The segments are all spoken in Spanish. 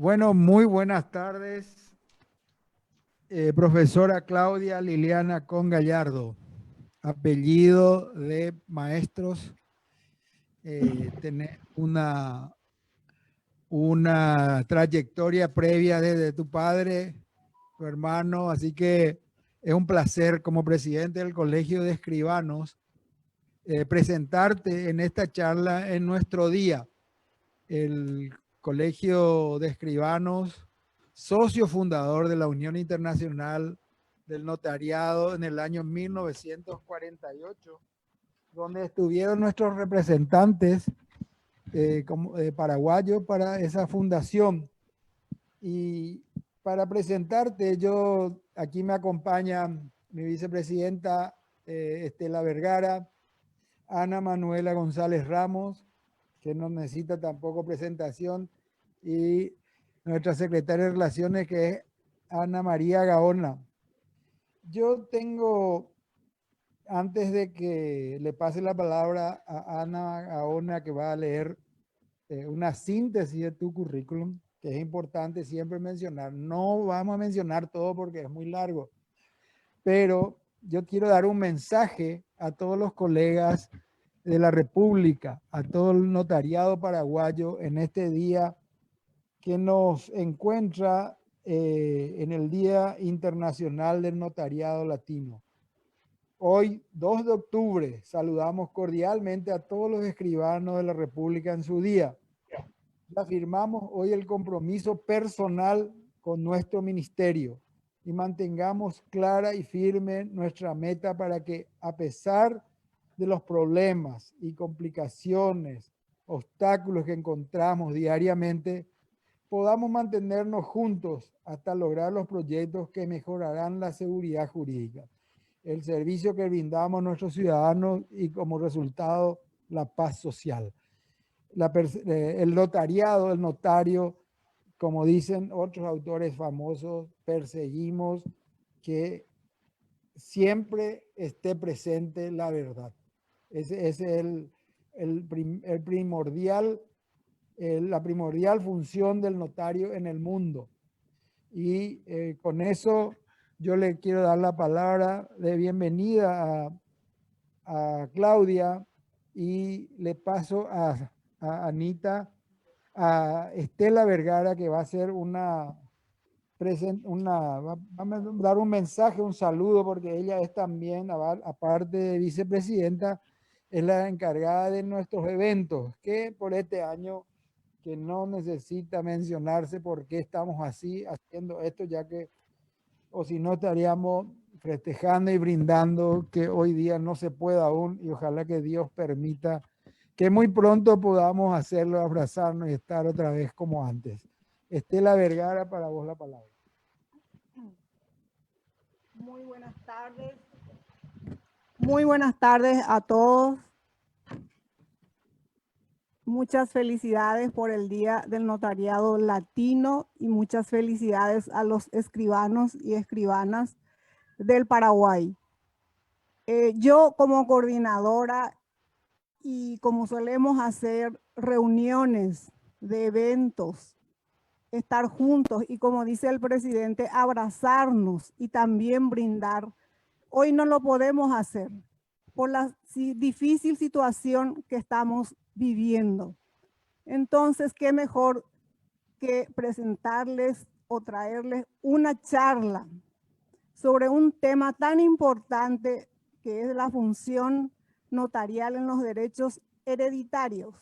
Bueno, muy buenas tardes, profesora Claudia Liliana Con Gallardo, apellido de maestros, tener una trayectoria previa desde tu padre, tu hermano, así que es un placer como presidente del Colegio de Escribanos presentarte en esta charla en nuestro día. El Colegio de Escribanos, socio fundador de la Unión Internacional del Notariado en el año 1948, donde estuvieron nuestros representantes paraguayos para esa fundación. Y para presentarte, aquí me acompaña mi vicepresidenta Estela Vergara, Ana Manuela González Ramos, que no necesita tampoco presentación, y nuestra secretaria de Relaciones, que es Ana María Gaona. Yo tengo, antes de que le pase la palabra a Ana Gaona, que va a leer una síntesis de tu currículum, que es importante siempre mencionar. No vamos a mencionar todo porque es muy largo, pero yo quiero dar un mensaje a todos los colegas de la República, a todo el notariado paraguayo en este día que nos encuentra en el Día Internacional del Notariado Latino. Hoy, 2 de octubre, saludamos cordialmente a todos los escribanos de la República en su día. Afirmamos hoy el compromiso personal con nuestro ministerio y mantengamos clara y firme nuestra meta para que, a pesar de los problemas y complicaciones, obstáculos que encontramos diariamente, podamos mantenernos juntos hasta lograr los proyectos que mejorarán la seguridad jurídica, el servicio que brindamos a nuestros ciudadanos y, como resultado, la paz social. El notariado, el notario, como dicen otros autores famosos, perseguimos que siempre esté presente la verdad. Ese es la primordial función del notario en el mundo. Y con eso yo le quiero dar la palabra de bienvenida a Claudia y le paso a Anita, a Estela Vergara, que va a hacer va a dar un mensaje, un saludo, porque ella es también, aparte de vicepresidenta, es la encargada de nuestros eventos, que por este año que no necesita mencionarse por qué estamos así haciendo esto, ya que, o si no, estaríamos festejando y brindando que hoy día no se puede aún, y ojalá que Dios permita que muy pronto podamos hacerlo, abrazarnos y estar otra vez como antes. Estela Vergara, para vos la palabra. Muy buenas tardes. Muy buenas tardes a todos. Muchas felicidades por el Día del Notariado Latino y muchas felicidades a los escribanos y escribanas del Paraguay. Yo como coordinadora y como solemos hacer reuniones de eventos, estar juntos y, como dice el presidente, abrazarnos y también brindar, hoy no lo podemos hacer por la difícil situación que estamos viviendo. Entonces, qué mejor que presentarles o traerles una charla sobre un tema tan importante que es la función notarial en los derechos hereditarios,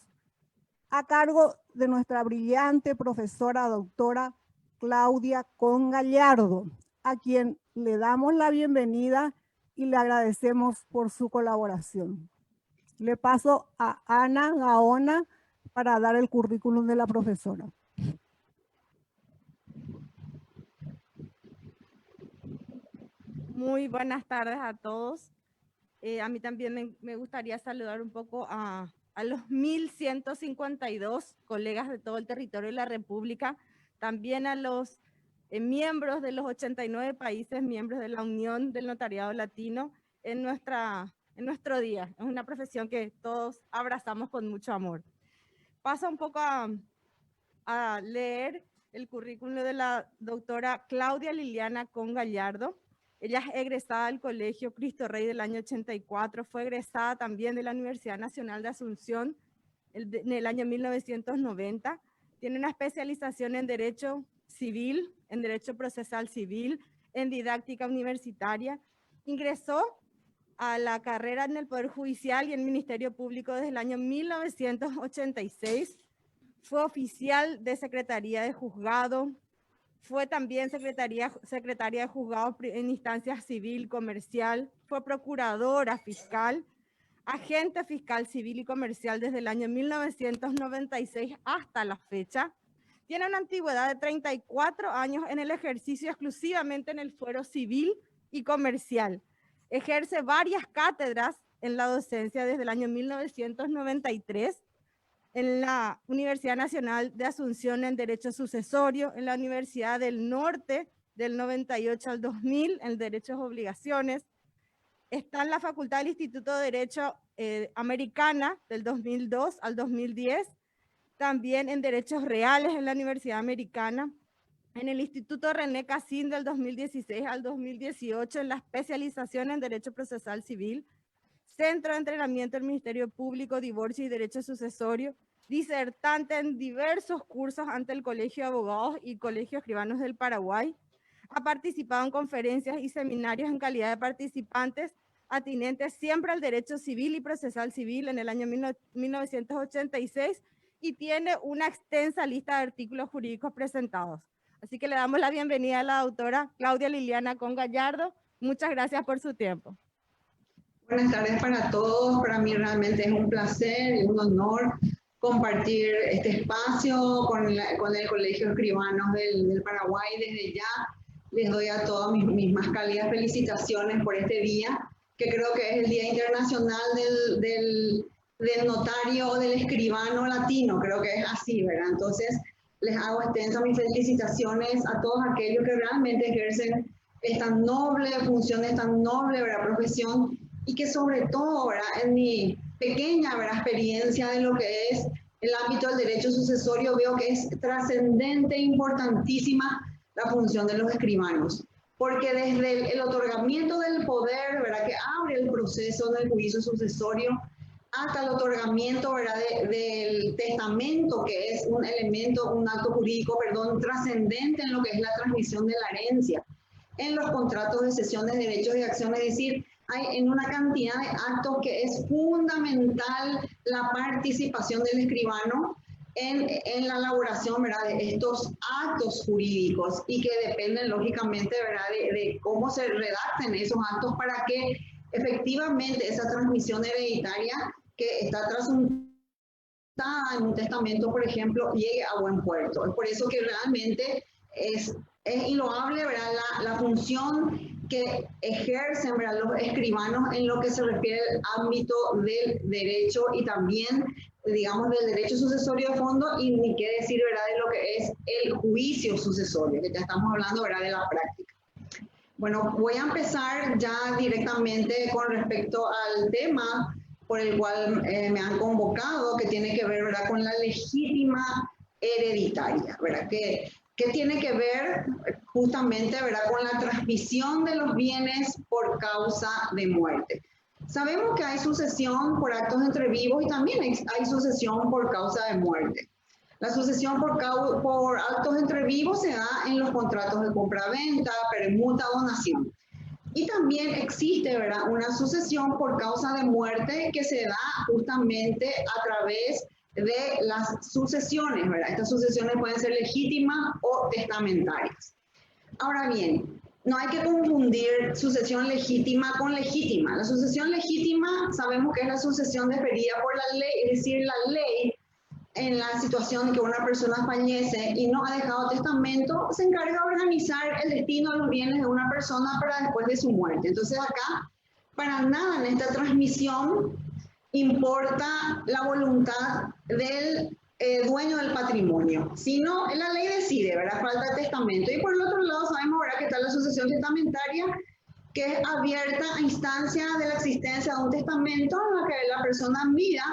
a cargo de nuestra brillante profesora doctora Claudia Con Gallardo, a quien le damos la bienvenida y le agradecemos por su colaboración. Le paso a Ana Gaona para dar el currículum de la profesora. Muy buenas tardes a todos. A mí también me gustaría saludar un poco a los 1.152 colegas de todo el territorio de la República, también a los miembros de los 89 países miembros de la Unión del Notariado Latino en nuestro día. Es una profesión que todos abrazamos con mucho amor. Paso un poco a leer el currículum de la doctora Claudia Liliana Con Gallardo. Ella es egresada del Colegio Cristo Rey del año 84, fue egresada también de la Universidad Nacional de Asunción en el año 1990. Tiene una especialización en Derecho Civil, en Derecho Procesal Civil, en Didáctica Universitaria. Ingresó a la carrera en el Poder Judicial y el Ministerio Público desde el año 1986. Fue oficial de Secretaría de Juzgado. Fue también secretaria de juzgado en instancia civil, comercial. Fue procuradora fiscal, agente fiscal civil y comercial desde el año 1996 hasta la fecha. Tiene una antigüedad de 34 años en el ejercicio exclusivamente en el fuero civil y comercial. Ejerce varias cátedras en la docencia desde el año 1993 en la Universidad Nacional de Asunción en Derecho Sucesorio, en la Universidad del Norte del 98 al 2000 en Derechos y Obligaciones. Está en la Facultad del Instituto de Derecho Americana del 2002 al 2010, también en Derechos Reales en la Universidad Americana, en el Instituto René Cassin del 2016 al 2018 en la especialización en Derecho Procesal Civil, Centro de Entrenamiento del Ministerio Público, Divorcio y Derecho Sucesorio, disertante en diversos cursos ante el Colegio de Abogados y Colegio de Escribanos del Paraguay. Ha participado en conferencias y seminarios en calidad de participantes atinentes siempre al derecho civil y procesal civil en el año 1986 y tiene una extensa lista de artículos jurídicos presentados. Así que le damos la bienvenida a la doctora Claudia Liliana Con Gallardo. Muchas gracias por su tiempo. Buenas tardes para todos. Para mí realmente es un placer y un honor compartir este espacio con el Colegio de Escribanos del Paraguay. Desde ya les doy a todos mis más cálidas felicitaciones por este día, que creo que es el Día Internacional del Notario, del Escribano Latino, creo que es así, ¿verdad? Entonces, les hago extensas mis felicitaciones a todos aquellos que realmente ejercen esta noble función, esta noble, ¿verdad?, profesión, y que sobre todo, ¿verdad?, en mi pequeña, ¿verdad?, experiencia de lo que es el ámbito del derecho sucesorio, veo que es trascendente, importantísima la función de los escribanos, porque desde el otorgamiento del poder, ¿verdad?, que abre el proceso del juicio sucesorio, hasta el otorgamiento, ¿verdad?, del testamento, que es un elemento, un acto jurídico, perdón, trascendente en lo que es la transmisión de la herencia, en los contratos de cesiones de derechos y acciones, es decir, hay en una cantidad de actos que es fundamental la participación del escribano en la elaboración, ¿verdad?, de estos actos jurídicos, y que dependen lógicamente, ¿verdad?, de cómo se redacten esos actos para que efectivamente esa transmisión hereditaria que está trasuntada en un testamento, por ejemplo, llegue a buen puerto. Es por eso que realmente es inloable, ¿verdad?, la función que ejercen, ¿verdad?, los escribanos en lo que se refiere al ámbito del derecho y también, digamos, del derecho sucesorio de fondo, y ni qué decir, ¿verdad?, de lo que es el juicio sucesorio, que ya estamos hablando, ¿verdad?, de la práctica. Bueno, voy a empezar ya directamente con respecto al tema por el cual me han convocado, que tiene que ver, ¿verdad?, con la legítima hereditaria, ¿verdad?, que tiene que ver justamente, ¿verdad?, con la transmisión de los bienes por causa de muerte. Sabemos que hay sucesión por actos entre vivos y también hay sucesión por causa de muerte. La sucesión por actos entre vivos se da en los contratos de compra-venta, permuta, donación. Y también existe, ¿verdad?, una sucesión por causa de muerte que se da justamente a través de las sucesiones, ¿verdad? Estas sucesiones pueden ser legítimas o testamentarias. Ahora bien, no hay que confundir sucesión legítima con legítima. La sucesión legítima sabemos que es la sucesión deferida por la ley, es decir, la ley en la situación en que una persona fallece y no ha dejado testamento, se encarga de organizar el destino de los bienes de una persona para después de su muerte. Entonces acá, para nada en esta transmisión importa la voluntad del dueño del patrimonio, sino la ley decide, ¿verdad?, falta de testamento. Y por el otro lado sabemos, ¿verdad?, que está la sucesión testamentaria, que es abierta a instancia de la existencia de un testamento en la que la persona mira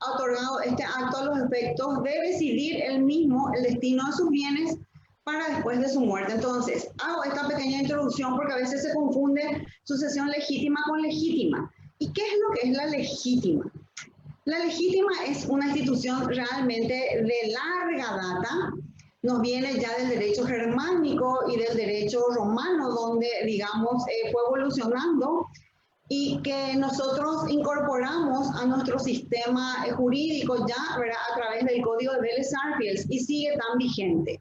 ha otorgado este acto a los efectos de decidir él mismo el destino de sus bienes para después de su muerte. Entonces, hago esta pequeña introducción porque a veces se confunde sucesión legítima con legítima. ¿Y qué es lo que es la legítima? La legítima es una institución realmente de larga data, nos viene ya del derecho germánico y del derecho romano, donde, digamos, fue evolucionando y que nosotros incorporamos a nuestro sistema jurídico ya, ¿verdad?, a través del Código de Vélez-Sarsfield y sigue tan vigente.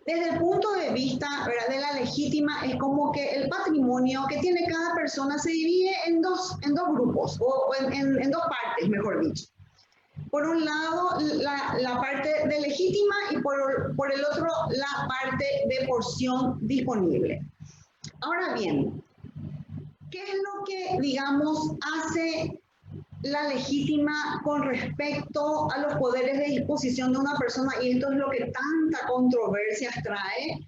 Desde el punto de vista, ¿verdad?, de la legítima, es como que el patrimonio que tiene cada persona se divide en dos grupos, o en dos partes, mejor dicho. Por un lado, la parte de legítima y por el otro, la parte de porción disponible. Ahora bien, ¿qué es lo que, digamos, hace la legítima con respecto a los poderes de disposición de una persona? Y esto es lo que tanta controversia trae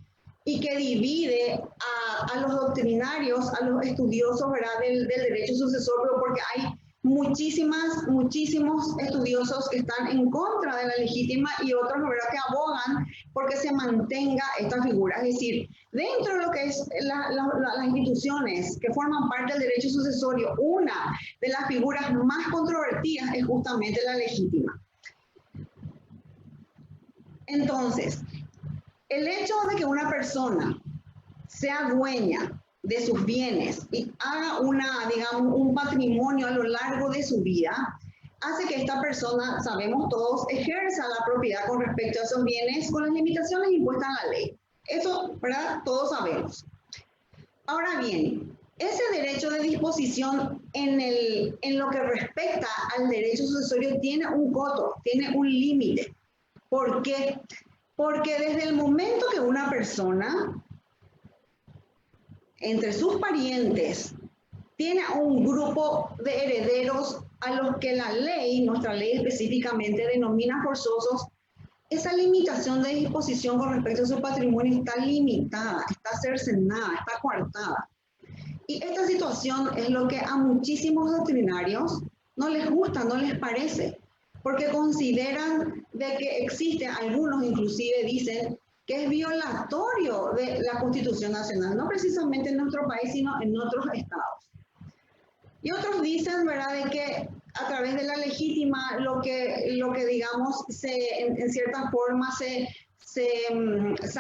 y que divide a los doctrinarios, a los estudiosos, ¿verdad?, del derecho sucesorio, porque hay muchísimos estudiosos que están en contra de la legítima y otros, ¿verdad?, que abogan porque se mantenga esta figura. Es decir, dentro de lo que es las instituciones que forman parte del derecho sucesorio, una de las figuras más controvertidas es justamente la legítima. Entonces, el hecho de que una persona sea dueña de sus bienes y haga digamos, un patrimonio a lo largo de su vida, hace que esta persona, sabemos todos, ejerza la propiedad con respecto a esos bienes con las limitaciones impuestas en la ley. Eso, ¿verdad?, todos sabemos. Ahora bien, ese derecho de disposición en lo que respecta al derecho sucesorio tiene un coto, tiene un límite. ¿Por qué? Porque desde el momento que una persona entre sus parientes tiene un grupo de herederos a los que la ley, nuestra ley específicamente, denomina forzosos, esa limitación de disposición con respecto a su patrimonio está limitada, está cercenada, está coartada. Y esta situación es lo que a muchísimos doctrinarios no les gusta, no les parece, porque consideran de que existe, algunos inclusive dicen, que es violatorio de la Constitución Nacional, no precisamente en nuestro país, sino en otros estados. Y otros dicen, ¿verdad?, de que a través de la legítima lo que digamos, en cierta forma se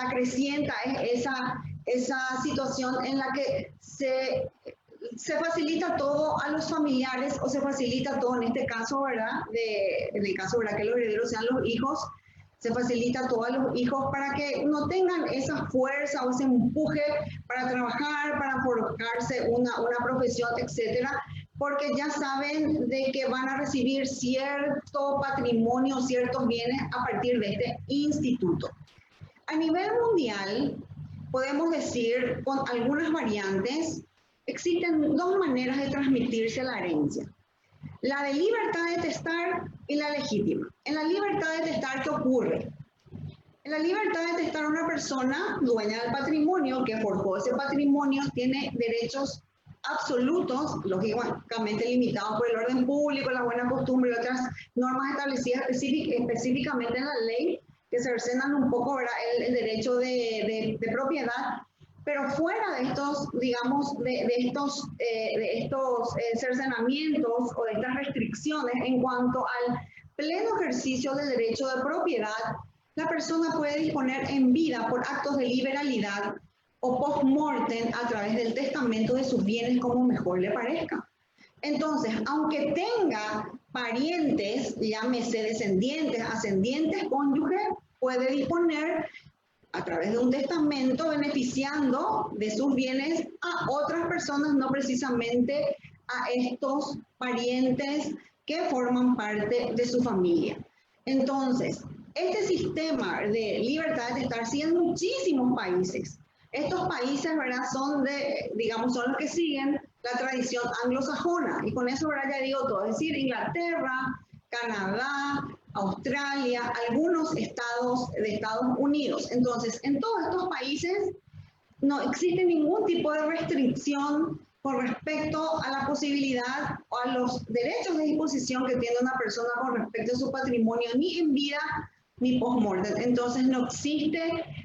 acrecienta es esa situación en la que se facilita todo a los familiares, o se facilita todo, en este caso, ¿verdad?, en el caso, ¿verdad?, que los herederos sean los hijos, se facilita todo a los hijos para que no tengan esa fuerza o ese empuje para trabajar, para forjarse una profesión, etcétera, porque ya saben de que van a recibir cierto patrimonio, ciertos bienes a partir de este instituto. A nivel mundial, podemos decir, con algunas variantes, existen dos maneras de transmitirse la herencia. La de libertad de testar y la legítima. En la libertad de testar, ¿qué ocurre? En la libertad de testar, una persona dueña del patrimonio que forjó ese patrimonio tiene derechos absolutos, lógicamente limitados por el orden público, la buena costumbre y otras normas establecidas específicamente en la ley que cercenan un poco, ¿verdad?, el derecho de propiedad. Pero fuera de estos, digamos, de estos cercenamientos o de estas restricciones en cuanto al pleno ejercicio del derecho de propiedad, la persona puede disponer en vida por actos de liberalidad o post-mortem a través del testamento de sus bienes como mejor le parezca. Entonces, aunque tenga parientes, llámese descendientes, ascendientes, cónyuges, puede disponer a través de un testamento beneficiando de sus bienes a otras personas, no precisamente a estos parientes que forman parte de su familia. Entonces, este sistema de libertad de testar sigue en muchísimos países. Estos países, ¿verdad?, son los que siguen la tradición anglosajona. Y con eso, ¿verdad?, ya digo todo. Es decir, Inglaterra, Canadá, Australia, algunos estados de Estados Unidos. Entonces, en todos estos países no existe ningún tipo de restricción con respecto a la posibilidad o a los derechos de disposición que tiene una persona con respecto a su patrimonio, ni en vida ni post-mortem. Entonces no existe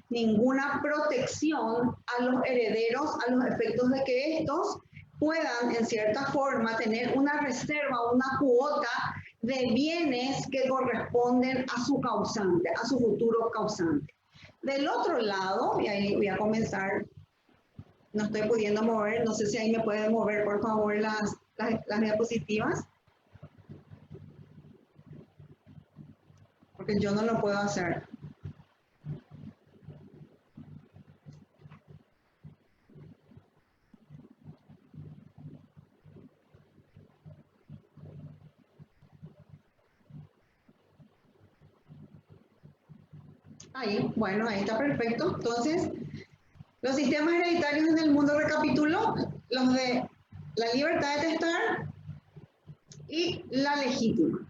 ninguna protección a los herederos a los efectos de que estos puedan en cierta forma tener una reserva, una cuota de bienes que corresponden a su causante, a su futuro causante. Del otro lado, y ahí voy a comenzar, no estoy pudiendo mover, no sé si ahí me pueden mover por favor las diapositivas, porque yo no lo puedo hacer. Ahí, bueno, ahí está perfecto. Entonces, los sistemas hereditarios en el mundo recapituló los de la libertad de testar y la legítima.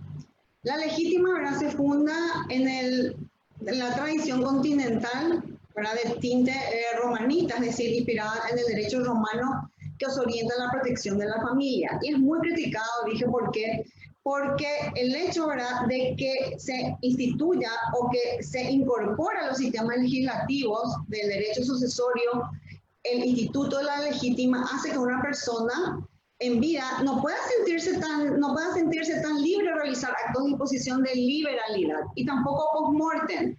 La legítima, ¿verdad?, se funda en la tradición continental, ¿verdad?, de tinte romanista, es decir, inspirada en el derecho romano que os orienta a la protección de la familia. Y es muy criticado, dije, ¿por qué? Porque el hecho, ¿verdad?, de que se instituya o que se incorpora a los sistemas legislativos del derecho sucesorio el instituto de la legítima hace que una persona en vida no pueda sentirse tan libre de realizar actos de disposición de liberalidad y tampoco post-mortem.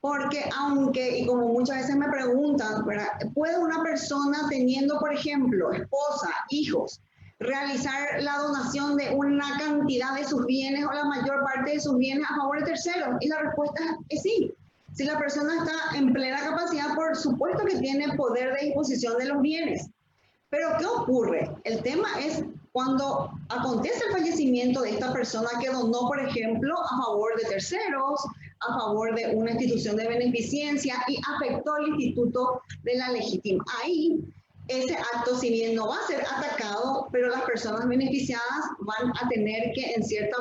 Porque aunque, y como muchas veces me preguntan, ¿verdad?, ¿puede una persona teniendo, por ejemplo, esposa, hijos, realizar la donación de una cantidad de sus bienes o la mayor parte de sus bienes a favor de terceros? Y la respuesta es sí. Si la persona está en plena capacidad, por supuesto que tiene poder de disposición de los bienes. Pero ¿qué ocurre? El tema es cuando acontece el fallecimiento de esta persona que donó, por ejemplo, a favor de terceros, a favor de una institución de beneficencia y afectó al instituto de la legítima. Ahí, ese acto, si bien no va a ser atacado, pero las personas beneficiadas van a tener que, en cierta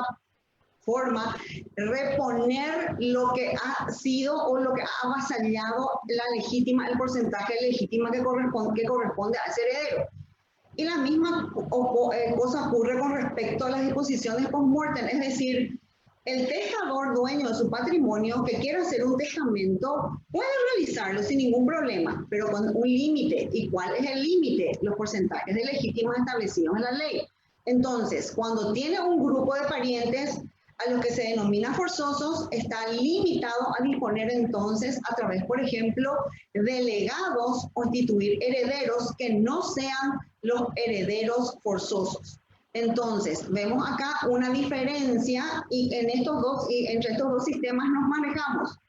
forma, reponer lo que ha sido o lo que ha avasallado la legítima, el porcentaje de legítima que corresponde a ese heredero. Y la misma cosa ocurre con respecto a las disposiciones post-mortem, es decir, el testador dueño de su patrimonio que quiera hacer un testamento puede realizarlo sin ningún problema, pero con un límite. ¿Y cuál es el límite? Los porcentajes de legítimos establecidos en la ley. Entonces, cuando tiene un grupo de parientes a los que se denomina forzosos, está limitado a disponer entonces a través, por ejemplo, de legados o instituir herederos que no sean los herederos forzosos. Entonces, vemos acá una diferencia y entre estos dos sistemas nos manejamos.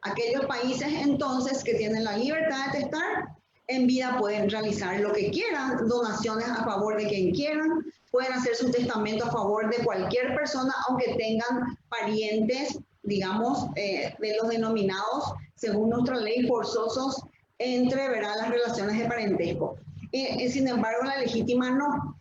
Aquellos países entonces que tienen la libertad de testar, en vida pueden realizar lo que quieran, donaciones a favor de quien quieran, pueden hacer su testamento a favor de cualquier persona, aunque tengan parientes, digamos, de los denominados, según nuestra ley, forzosos entre, ¿verdad?, las relaciones de parentesco. Sin embargo, la legítima no.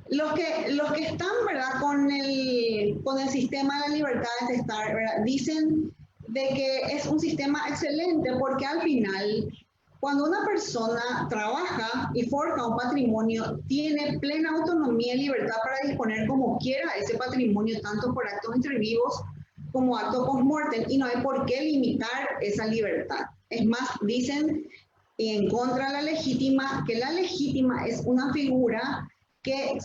Los que están, ¿verdad?, con el sistema de la libertad de testar, ¿verdad?, dicen de que es un sistema excelente porque al final, cuando una persona trabaja y forja un patrimonio, tiene plena autonomía y libertad para disponer como quiera ese patrimonio, tanto por actos entre vivos como actos post-mortem, y no hay por qué limitar esa libertad. Es más, dicen, y en contra de la legítima, que la legítima es una figura que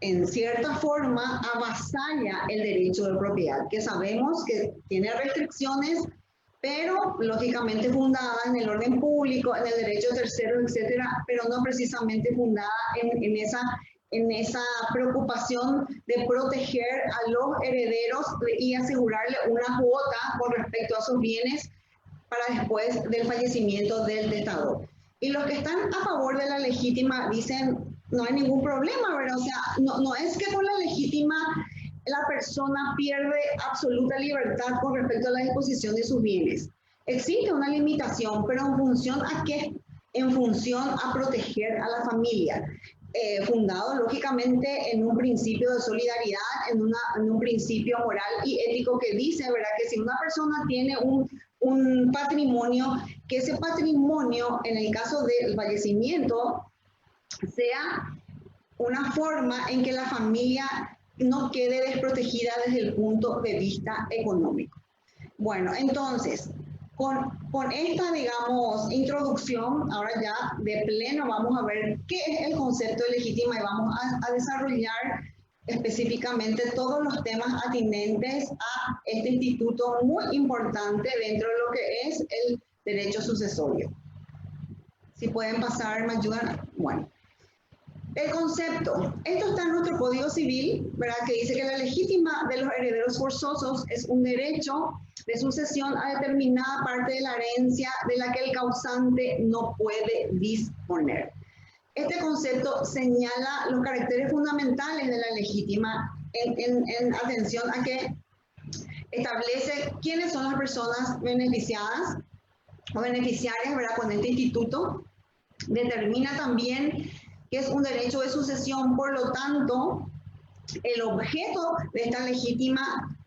en cierta forma avasalla el derecho de propiedad, que sabemos que tiene restricciones, pero lógicamente fundada en el orden público, en el derecho de terceros, etcétera, pero no precisamente fundada en esa preocupación de proteger a los herederos y asegurarle una cuota con respecto a sus bienes para después del fallecimiento del testador. Y los que están a favor de la legítima dicen, no hay ningún problema, ¿verdad? O sea, no es que con la legítima la persona pierde absoluta libertad con respecto a la disposición de sus bienes. Existe una limitación, pero ¿en función a qué? En función a proteger a la familia, fundado lógicamente en un principio de solidaridad, en un principio moral y ético que dice, ¿verdad?, que si una persona tiene un patrimonio, que ese patrimonio, en el caso del fallecimiento, sea una forma en que la familia no quede desprotegida desde el punto de vista económico. Bueno, entonces, con esta, digamos, introducción, ahora ya de pleno vamos a ver qué es el concepto de legítima y vamos a desarrollar específicamente todos los temas atinentes a este instituto muy importante dentro de lo que es el derecho sucesorio. Si pueden pasar, me ayudan. Bueno, el concepto. Esto está en nuestro Código Civil, ¿verdad? Que dice que la legítima de los herederos forzosos es un derecho de sucesión a determinada parte de la herencia de la que el causante no puede disponer. Este concepto señala los caracteres fundamentales de la legítima en atención a que establece quiénes son las personas beneficiadas o beneficiarias, ¿verdad? Con este instituto. Determina también que es un derecho de sucesión, por lo tanto, el objeto de esta legítima,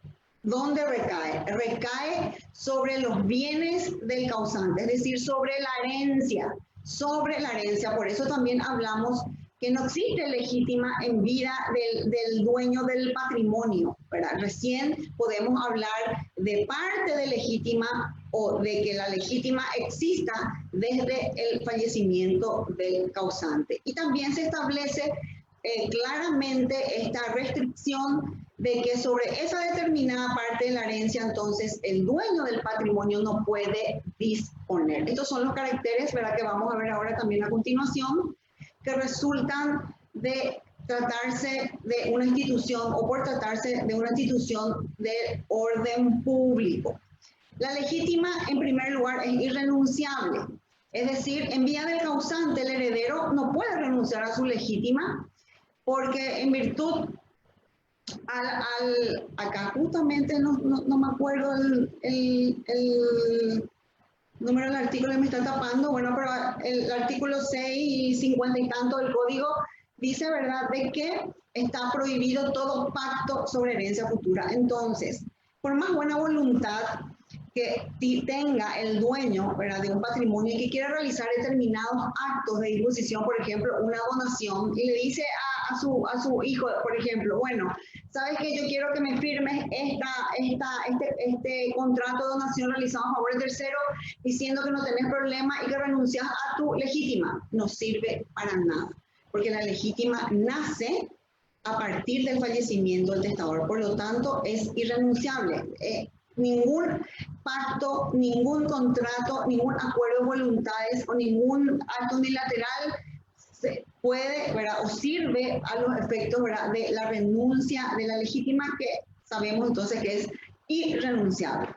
¿dónde recae? Recae sobre los bienes del causante, es decir, sobre la herencia. Por eso también hablamos que no existe legítima en vida del dueño del patrimonio, ¿verdad? Recién podemos hablar de parte de legítima o de que la legítima exista desde el fallecimiento del causante. Y también se establece claramente esta restricción de que sobre esa determinada parte de la herencia, entonces, el dueño del patrimonio no puede disponer. Estos son los caracteres, ¿verdad?, que vamos a ver ahora también a continuación, que resultan de tratarse de una institución o por tratarse de una institución de orden público. La legítima, en primer lugar, es irrenunciable. Es decir, en vía del causante, el heredero no puede renunciar a su legítima porque en virtud acá justamente no me acuerdo el número del artículo que me está tapando, bueno, pero el artículo 6 y 50 y tanto del código dice, ¿verdad?, de que está prohibido todo pacto sobre herencia futura. Entonces, por más buena voluntad que tenga el dueño, ¿verdad?, de un patrimonio y que quiera realizar determinados actos de disposición, por ejemplo, una donación, y le dice a su hijo, por ejemplo, bueno, ¿sabes qué? Yo quiero que me firmes este contrato de donación realizado a favor de tercero, diciendo que no tenés problema y que renuncias a tu legítima. No sirve para nada, porque la legítima nace a partir del fallecimiento del testador, por lo tanto es irrenunciable. Ningún pacto, ningún contrato, ningún acuerdo de voluntades o ningún acto unilateral se puede, ¿verdad?, o sirve a los efectos, ¿verdad?, de la renuncia de la legítima, que sabemos entonces que es irrenunciable.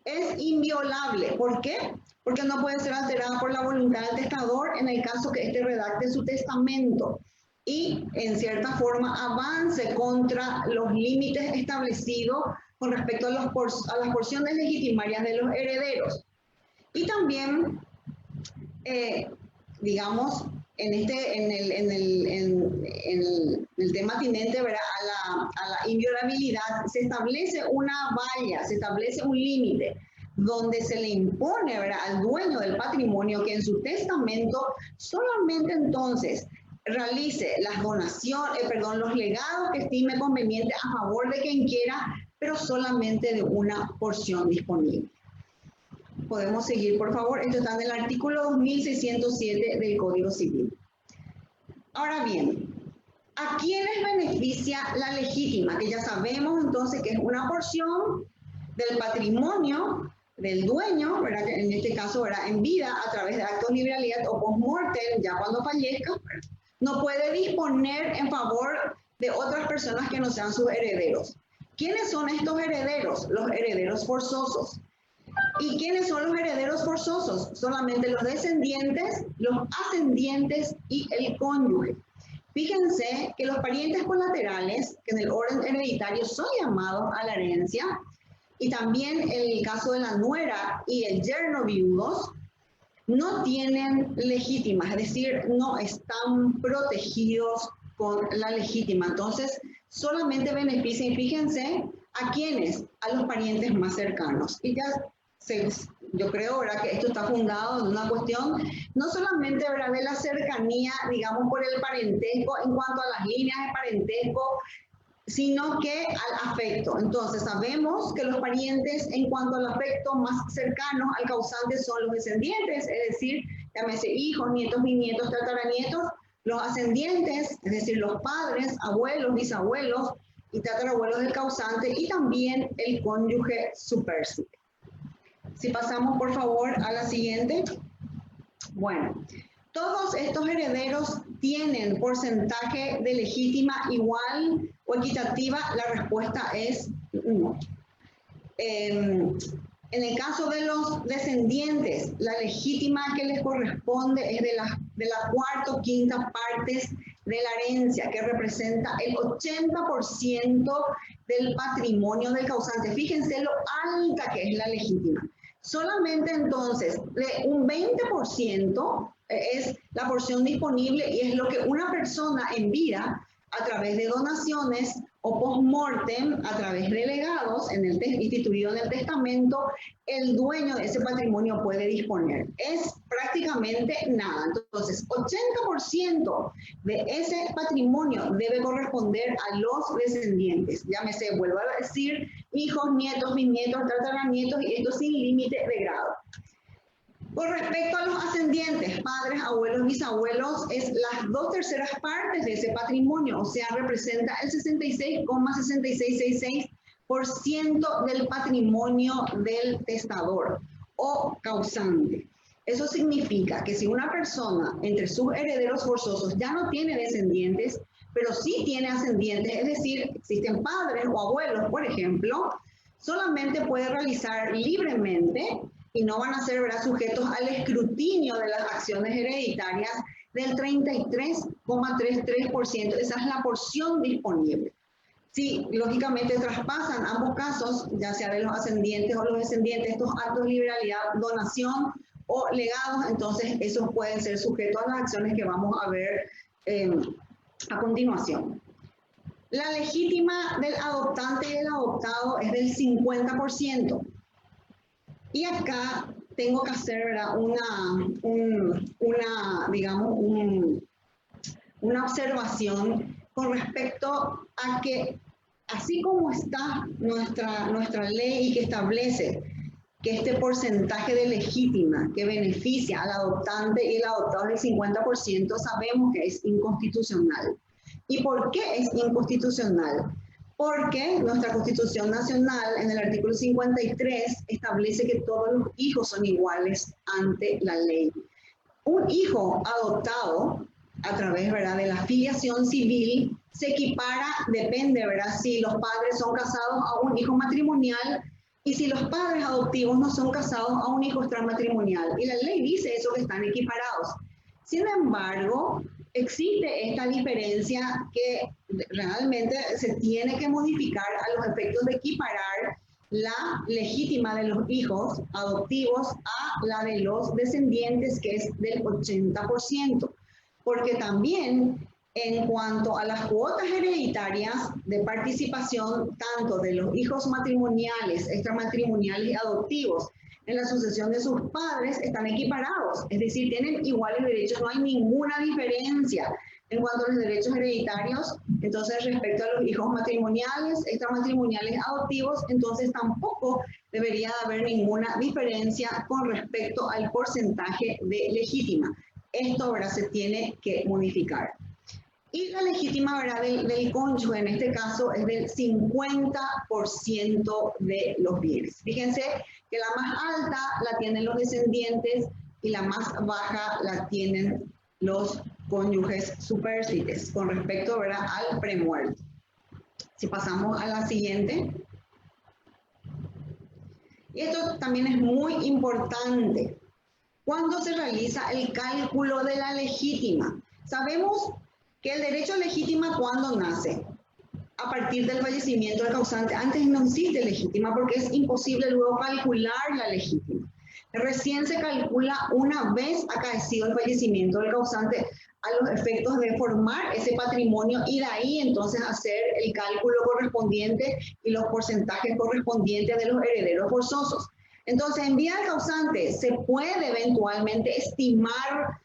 Es inviolable. ¿Por qué? Porque no puede ser alterada por la voluntad del testador en el caso que éste redacte su testamento y, en cierta forma, avance contra los límites establecidos con respecto a las porciones legitimarias de los herederos. Y también, digamos, en el tema atinente, ¿verdad?, a la inviolabilidad, se establece una valla, se establece un límite donde se le impone, ¿verdad?, al dueño del patrimonio que en su testamento solamente entonces realice las donaciones, los legados que estime conveniente a favor de quien quiera, pero solamente de una porción disponible. Podemos seguir, por favor. Esto está en el artículo 2607 del Código Civil. Ahora bien, ¿a quiénes beneficia la legítima? Que ya sabemos entonces que es una porción del patrimonio del dueño, ¿verdad?, que en este caso, ¿verdad?, en vida, a través de actos de liberalidad o post-mortem, ya cuando fallezca, no puede disponer en favor de otras personas que no sean sus herederos. ¿Quiénes son estos herederos? Los herederos forzosos. ¿Y quiénes son los herederos forzosos? Solamente los descendientes, los ascendientes y el cónyuge. Fíjense que los parientes colaterales, que en el orden hereditario son llamados a la herencia, y también el caso de la nuera y el yerno viudos, no tienen legítima, es decir, no están protegidos con la legítima. Entonces, solamente benefician, y fíjense, ¿a quiénes? A los parientes más cercanos. Y ya yo creo, ¿verdad?, que esto está fundado en una cuestión no solamente, ¿verdad?, de la cercanía, digamos, por el parentesco, en cuanto a las líneas de parentesco, sino que al afecto. Entonces sabemos que los parientes en cuanto al afecto más cercanos al causante son los descendientes, es decir, llámese hijos, nietos, bisnietos, tataranietos, los ascendientes, es decir, los padres, abuelos, bisabuelos y tatarabuelos del causante, y también el cónyuge supérsite. Si pasamos por favor a la siguiente. Bueno, todos estos herederos tienen porcentaje de legítima igual o equitativa. La respuesta es no. En el caso de los descendientes, la legítima que les corresponde es de la cuarta o quinta partes de la herencia, que representa el 80% del patrimonio del causante. Fíjense lo alta que es la legítima. Solamente entonces de un 20% es la porción disponible y es lo que una persona en vida, a través de donaciones o post-mortem, a través de legados instituido en el testamento, el dueño de ese patrimonio puede disponer. Es prácticamente nada. Entonces, 80% de ese patrimonio debe corresponder a los descendientes. Llámese, vuelvo a decir, hijos, nietos, bisnietos, tataranietos, y esto sin límite de grado. Con respecto a los ascendientes, padres, abuelos, bisabuelos, es las 2/3 partes de ese patrimonio, o sea, representa el 66,6666% del patrimonio del testador o causante. Eso significa que si una persona entre sus herederos forzosos ya no tiene descendientes, pero sí tiene ascendientes, es decir, existen padres o abuelos, por ejemplo, solamente puede realizar libremente y no van a ser, ¿verdad?, sujetos al escrutinio de las acciones hereditarias del 33,33%. Esa es la porción disponible. Si, lógicamente, traspasan ambos casos, ya sea de los ascendientes o los descendientes, estos actos de liberalidad, donación o legados, entonces esos pueden ser sujetos a las acciones que vamos a ver a continuación. La legítima del adoptante y del adoptado es del 50%. Y acá tengo que hacer, ¿verdad?, una observación con respecto a que, así como está nuestra ley y que establece que este porcentaje de legítima que beneficia al adoptante y el adoptado del 50%, sabemos que es inconstitucional. ¿Y por qué es inconstitucional? Porque nuestra Constitución Nacional, en el artículo 53, establece que todos los hijos son iguales ante la ley. Un hijo adoptado, a través, ¿verdad?, de la filiación civil, se equipara, depende, ¿verdad?, si los padres son casados, a un hijo matrimonial, y si los padres adoptivos no son casados, a un hijo extramatrimonial. Y la ley dice eso, que están equiparados. Sin embargo, existe esta diferencia que realmente se tiene que modificar a los efectos de equiparar la legítima de los hijos adoptivos a la de los descendientes, que es del 80%. Porque también en cuanto a las cuotas hereditarias de participación, tanto de los hijos matrimoniales, extramatrimoniales y adoptivos, en la sucesión de sus padres, están equiparados, es decir, tienen iguales derechos, no hay ninguna diferencia en cuanto a los derechos hereditarios. Entonces, respecto a los hijos matrimoniales, extramatrimoniales, adoptivos, entonces tampoco debería haber ninguna diferencia con respecto al porcentaje de legítima. Esto ahora se tiene que modificar. Y la legítima, ¿verdad?, del cónyuge, en este caso, es del 50% de los bienes. Fíjense que la más alta la tienen los descendientes y la más baja la tienen los cónyuges supérstites, con respecto, ¿verdad?, al premuerto. Si pasamos a la siguiente. Y esto también es muy importante. Cuando se realiza el cálculo de la legítima, sabemos que el derecho a legítima, ¿cuándo nace? A partir del fallecimiento del causante. Antes no existe legítima porque es imposible luego calcular la legítima. Recién se calcula una vez acaecido el fallecimiento del causante a los efectos de formar ese patrimonio y de ahí entonces hacer el cálculo correspondiente y los porcentajes correspondientes de los herederos forzosos. Entonces, en vida del causante se puede eventualmente estimar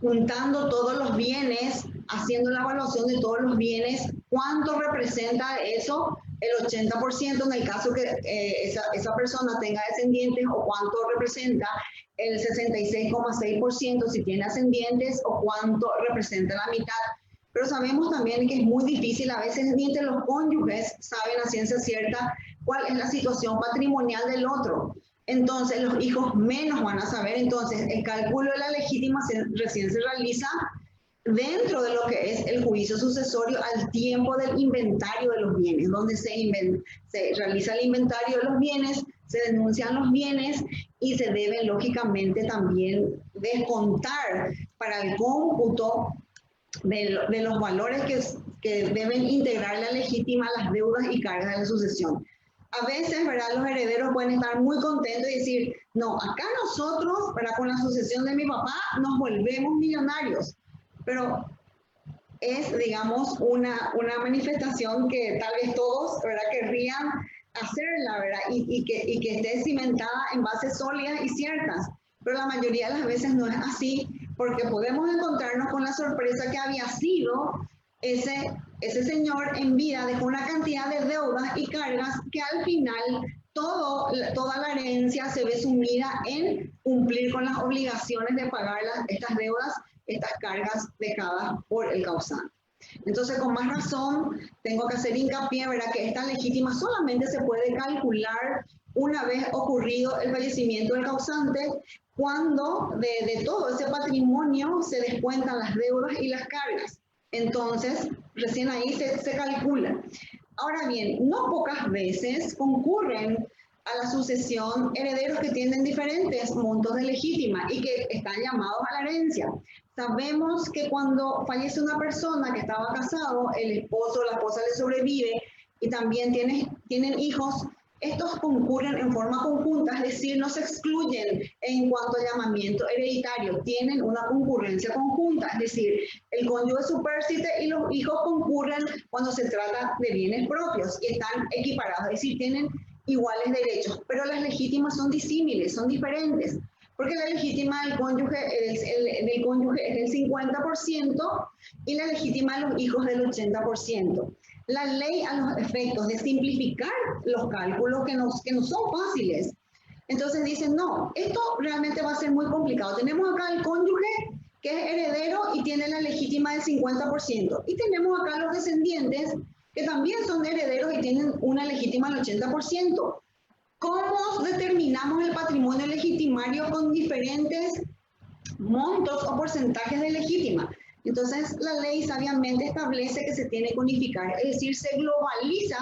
juntando todos los bienes, haciendo la evaluación de todos los bienes, cuánto representa eso, el 80% en el caso que esa persona tenga descendientes, o cuánto representa el 66,6% si tiene ascendientes, o cuánto representa la mitad. Pero sabemos también que es muy difícil, a veces ni entre los cónyuges saben a ciencia cierta cuál es la situación patrimonial del otro. Entonces los hijos menos van a saber. Entonces el cálculo de la legítima recién se realiza dentro de lo que es el juicio sucesorio al tiempo del inventario de los bienes, donde se realiza el inventario de los bienes, se denuncian los bienes y se deben lógicamente también descontar para el cómputo de los valores que deben integrar la legítima las deudas y cargas de la sucesión. A veces, ¿verdad?, los herederos pueden estar muy contentos y decir, no, acá nosotros, ¿verdad?, con la sucesión de mi papá nos volvemos millonarios. Pero es, digamos, una manifestación que tal vez todos, ¿verdad?, querrían hacerla, ¿verdad?, y que esté cimentada en bases sólidas y ciertas. Pero la mayoría de las veces no es así, porque podemos encontrarnos con la sorpresa que había sido ese señor en vida dejó una cantidad de deudas y cargas que al final toda la herencia se ve sumida en cumplir con las obligaciones de pagar estas deudas, estas cargas dejadas por el causante. Entonces, con más razón, tengo que hacer hincapié, ¿verdad?, que esta legítima solamente se puede calcular una vez ocurrido el fallecimiento del causante, cuando de todo ese patrimonio se descuentan las deudas y las cargas. Entonces, recién ahí se calcula. Ahora bien, no pocas veces concurren a la sucesión herederos que tienen diferentes montos de legítima y que están llamados a la herencia. Sabemos que cuando fallece una persona que estaba casado, el esposo o la esposa le sobrevive y también tienen hijos, estos concurren en forma conjunta, es decir, no se excluyen en cuanto a llamamiento hereditario, tienen una concurrencia conjunta, es decir, el cónyuge supérsite y los hijos concurren cuando se trata de bienes propios y están equiparados, es decir, tienen iguales derechos, pero las legítimas son disímiles, son diferentes, porque la legítima del cónyuge es del 50% y la legítima de los hijos del 80%. La ley, a los efectos de simplificar los cálculos que no son fáciles, entonces dicen, no, esto realmente va a ser muy complicado. Tenemos acá el cónyuge que es heredero y tiene la legítima del 50%, y tenemos acá los descendientes que también son herederos y tienen una legítima del 80%. ¿Cómo determinamos el patrimonio legitimario con diferentes montos o porcentajes de legítima? Entonces, la ley sabiamente establece que se tiene que unificar, es decir, se globaliza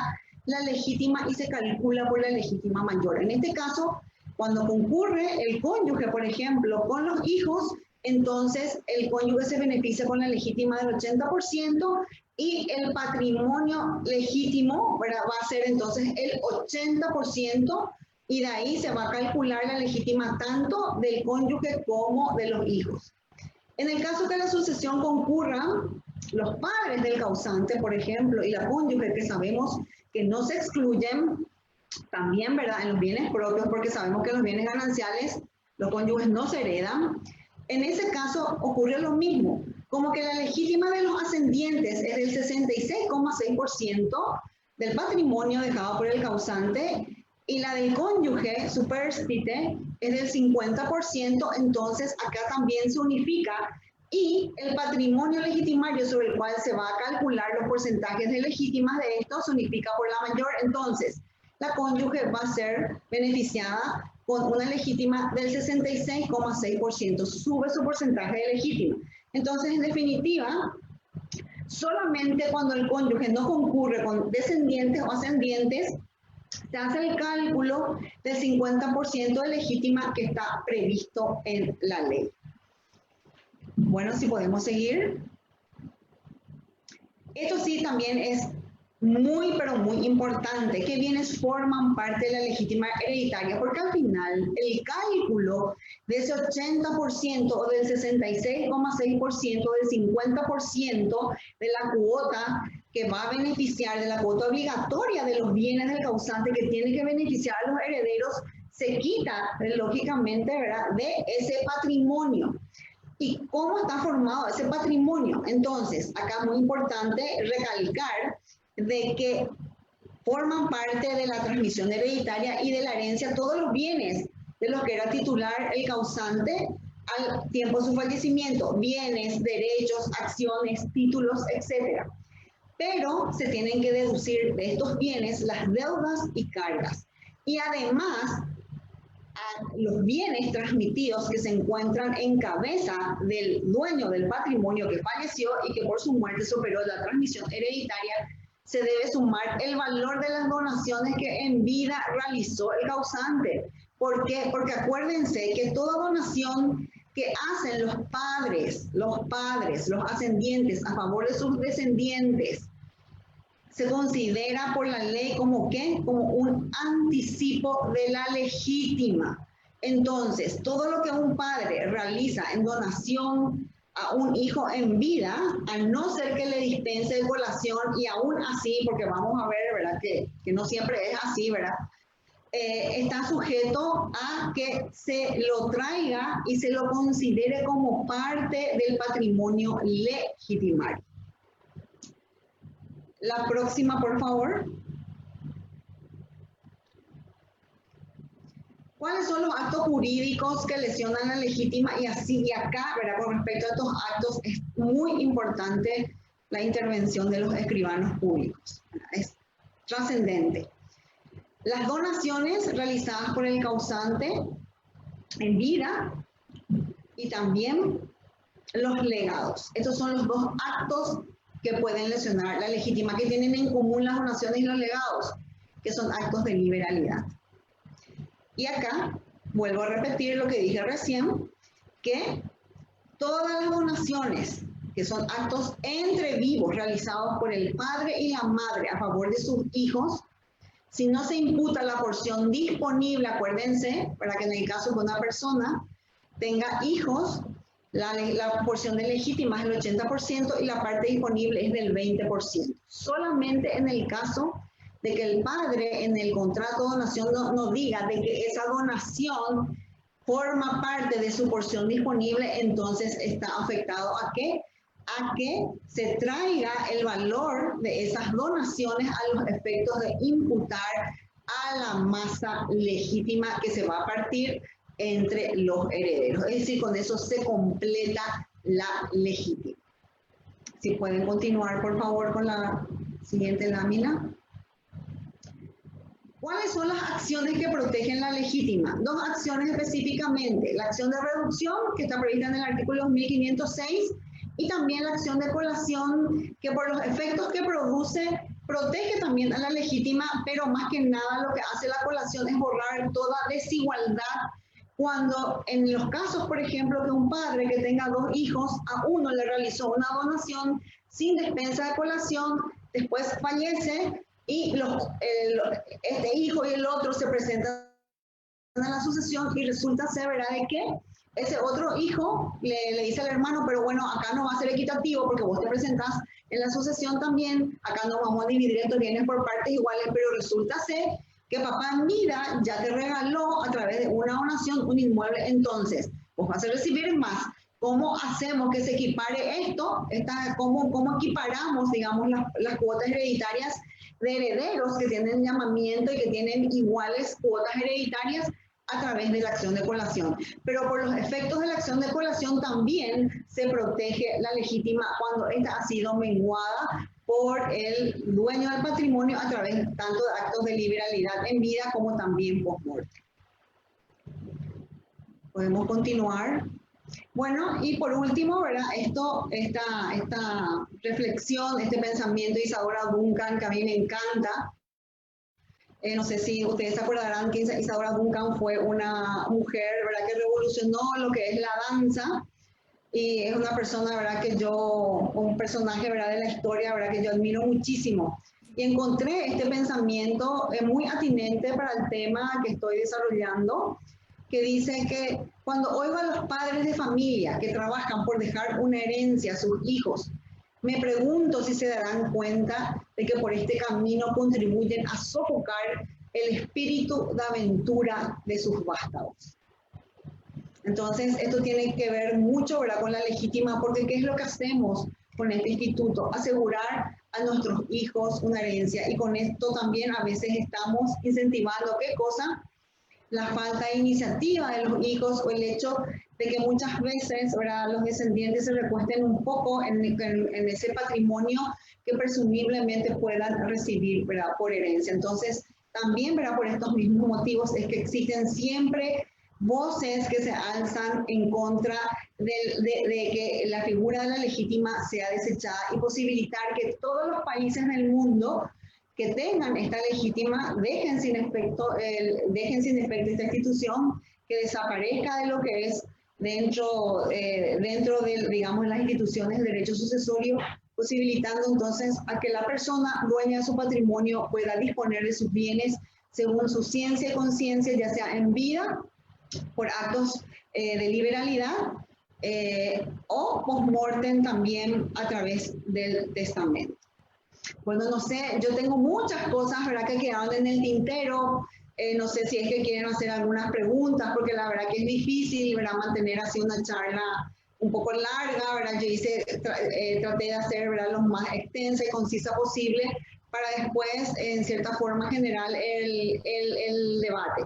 la legítima y se calcula por la legítima mayor. En este caso, cuando concurre el cónyuge, por ejemplo, con los hijos, entonces el cónyuge se beneficia con la legítima del 80% y el patrimonio legítimo, ¿verdad?, va a ser entonces el 80%, y de ahí se va a calcular la legítima tanto del cónyuge como de los hijos. En el caso que la sucesión concurra, los padres del causante, por ejemplo, y la cónyuge, que sabemos que no se excluyen, también, ¿verdad?, en los bienes propios, porque sabemos que los bienes gananciales, los cónyuges no se heredan. En ese caso ocurre lo mismo, como que la legítima de los ascendientes es del 66,6% del patrimonio dejado por el causante, y la del cónyuge supérsite es del 50%, entonces acá también se unifica, y el patrimonio legitimario sobre el cual se va a calcular los porcentajes de legítimas de esto se unifica por la mayor. Entonces, la cónyuge va a ser beneficiada con una legítima del 66,6%, sube su porcentaje de legítima. Entonces, en definitiva, solamente cuando el cónyuge no concurre con descendientes o ascendientes, se hace el cálculo del 50% de legítima que está previsto en la ley. Bueno, si podemos seguir. Esto sí también es muy, pero muy importante, que bienes forman parte de la legítima hereditaria, porque al final el cálculo de ese 80% o del 66,6% del 50% de la cuota que va a beneficiar, de la cuota obligatoria de los bienes del causante que tiene que beneficiar a los herederos, se quita lógicamente, ¿verdad?, de ese patrimonio. y cómo está formado ese patrimonio. Entonces, acá es muy importante recalcar de que forman parte de la transmisión hereditaria y de la herencia todos los bienes de los que era titular el causante al tiempo de su fallecimiento, bienes, derechos, acciones, títulos, etc. Pero se tienen que deducir de estos bienes las deudas y cargas. Y además, a los bienes transmitidos que se encuentran en cabeza del dueño del patrimonio que falleció y que por su muerte se operó la transmisión hereditaria, se debe sumar el valor de las donaciones que en vida realizó el causante. ¿Por qué? Porque acuérdense que toda donación que hacen los padres, los ascendientes a favor de sus descendientes, se considera por la ley como ¿qué? Como un anticipo de la legítima. Entonces, todo lo que un padre realiza en donación a un hijo en vida, a no ser que le dispense de colación, y aún así, porque vamos a ver, ¿verdad? Que no siempre es así, ¿verdad? Está sujeto a que se lo traiga y se lo considere como parte del patrimonio legitimario. La próxima, por favor. ¿Cuáles son los actos jurídicos que lesionan la legítima? Y así, y acá, ¿verdad? Con respecto a estos actos, es muy importante la intervención de los escribanos públicos. Es trascendente. Las donaciones realizadas por el causante en vida y también los legados. Estos son los dos actos que pueden lesionar la legítima, que tienen en común las donaciones y los legados, que son actos de liberalidad. Y acá vuelvo a repetir lo que dije recién, que todas las donaciones, que son actos entre vivos realizados por el padre y la madre a favor de sus hijos, si no se imputa la porción disponible, acuérdense, para que en el caso de una persona tenga hijos, la porción de legítima es el 80% y la parte disponible es del 20%. Solamente en el caso de que el padre en el contrato de donación no diga de que esa donación forma parte de su porción disponible, entonces está afectado a qué? A que se traiga el valor de esas donaciones a los efectos de imputar a la masa legítima que se va a partir entre los herederos. Es decir, con eso se completa la legítima. Si pueden continuar, por favor, con la siguiente lámina. ¿Cuáles son las acciones que protegen la legítima? Dos acciones específicamente. La acción de reducción, que está prevista en el artículo 2506, y también la acción de colación, que por los efectos que produce, protege también a la legítima, pero más que nada lo que hace la colación es borrar toda desigualdad. Cuando en los casos, por ejemplo, que un padre que tenga dos hijos, a uno le realizó una donación sin despensa de colación, después fallece y este hijo y el otro se presentan a la sucesión y resulta ser, ¿verdad?, de que ese otro hijo le dice al hermano, pero bueno, acá no va a ser equitativo porque vos te presentás en la sucesión también, acá no vamos a dividir estos bienes por partes iguales, pero resulta ser que papá en vida ya te regaló a través de una donación un inmueble, entonces vos vas a recibir más. ¿Cómo hacemos que se equipare esto? ¿Cómo equiparamos, digamos, las cuotas hereditarias de herederos que tienen llamamiento y que tienen iguales cuotas hereditarias a través de la acción de colación? Pero por los efectos de la acción de colación también se protege la legítima cuando esta ha sido menguada por el dueño del patrimonio a través tanto de actos de liberalidad en vida como también post-muerte. Podemos continuar. Bueno, y por último, ¿verdad? Esta reflexión, este pensamiento de Isadora Duncan, que a mí me encanta. No sé si ustedes se acordarán que Isadora Duncan fue una mujer, ¿verdad?, que revolucionó lo que es la danza. Y es una persona, ¿verdad?, un personaje, ¿verdad?, de la historia, ¿verdad?, que yo admiro muchísimo. Y encontré este pensamiento muy atinente para el tema que estoy desarrollando, que dice que cuando oigo a los padres de familia que trabajan por dejar una herencia a sus hijos, me pregunto si se darán cuenta de que por este camino contribuyen a sofocar el espíritu de aventura de sus vástagos. Entonces, esto tiene que ver mucho, ¿verdad?, con la legítima, porque ¿qué es lo que hacemos con este instituto? Asegurar a nuestros hijos una herencia, y con esto también a veces estamos incentivando, ¿qué cosa? La falta de iniciativa de los hijos, o el hecho de que muchas veces, ¿verdad?, los descendientes se recuesten un poco en ese patrimonio que presumiblemente puedan recibir, ¿verdad?, por herencia. Entonces, también, ¿verdad?, por estos mismos motivos es que existen siempre voces que se alzan en contra de que la figura de la legítima sea desechada, y posibilitar que todos los países del mundo que tengan esta legítima dejen sin efecto esta institución, que desaparezca de lo que es dentro de, digamos, las instituciones de derecho sucesorio, posibilitando entonces a que la persona dueña de su patrimonio pueda disponer de sus bienes según su ciencia y conciencia, ya sea en vida, por actos de liberalidad, o post-mortem también a través del testamento. Bueno, no sé, yo tengo muchas cosas, ¿verdad?, que quedaron en el tintero. No sé si es que quieren hacer algunas preguntas, porque la verdad que es difícil, ¿verdad?, mantener así una charla un poco larga, ¿verdad? Yo traté de hacer, ¿verdad?, lo más extensa y concisa posible, para después, en cierta forma, generar el debate.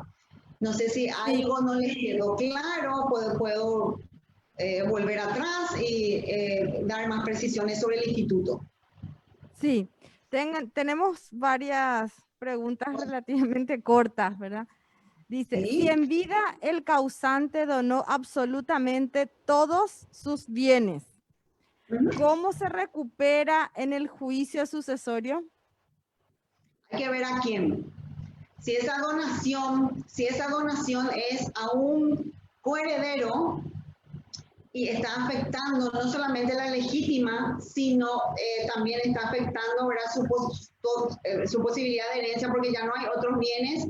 No sé si algo no les quedó claro, puedo volver atrás y dar más precisiones sobre el instituto. Sí, tenemos varias preguntas relativamente cortas, ¿verdad? Dice, ¿Sí? si en vida el causante donó absolutamente todos sus bienes, ¿cómo se recupera en el juicio sucesorio? Hay que ver a quién. Si esa donación es a un coheredero y está afectando no solamente la legítima, sino también está afectando, ¿verdad?, su posibilidad de herencia, porque ya no hay otros bienes,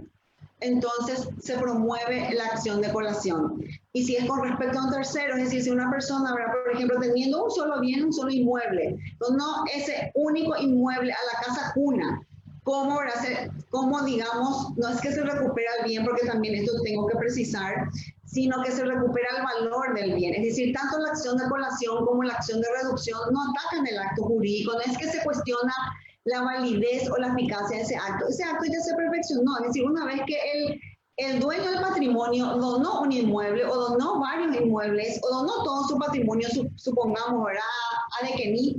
entonces se promueve la acción de colación. Y si es con respecto a un tercero, es decir, si una persona, ¿verdad?, por ejemplo, teniendo un solo bien, un solo inmueble, donó ese único inmueble a la casa cuna, ¿cómo, digamos, no es que se recupera el bien, porque también esto tengo que precisar, sino que se recupera el valor del bien? Es decir, tanto la acción de colación como la acción de reducción no atacan el acto jurídico, no es que se cuestiona la validez o la eficacia de ese acto ya se perfeccionó. Es decir, una vez que el dueño del patrimonio donó un inmueble, o donó varios inmuebles, o donó todo su patrimonio, supongamos, ¿verdad?, a Dequení,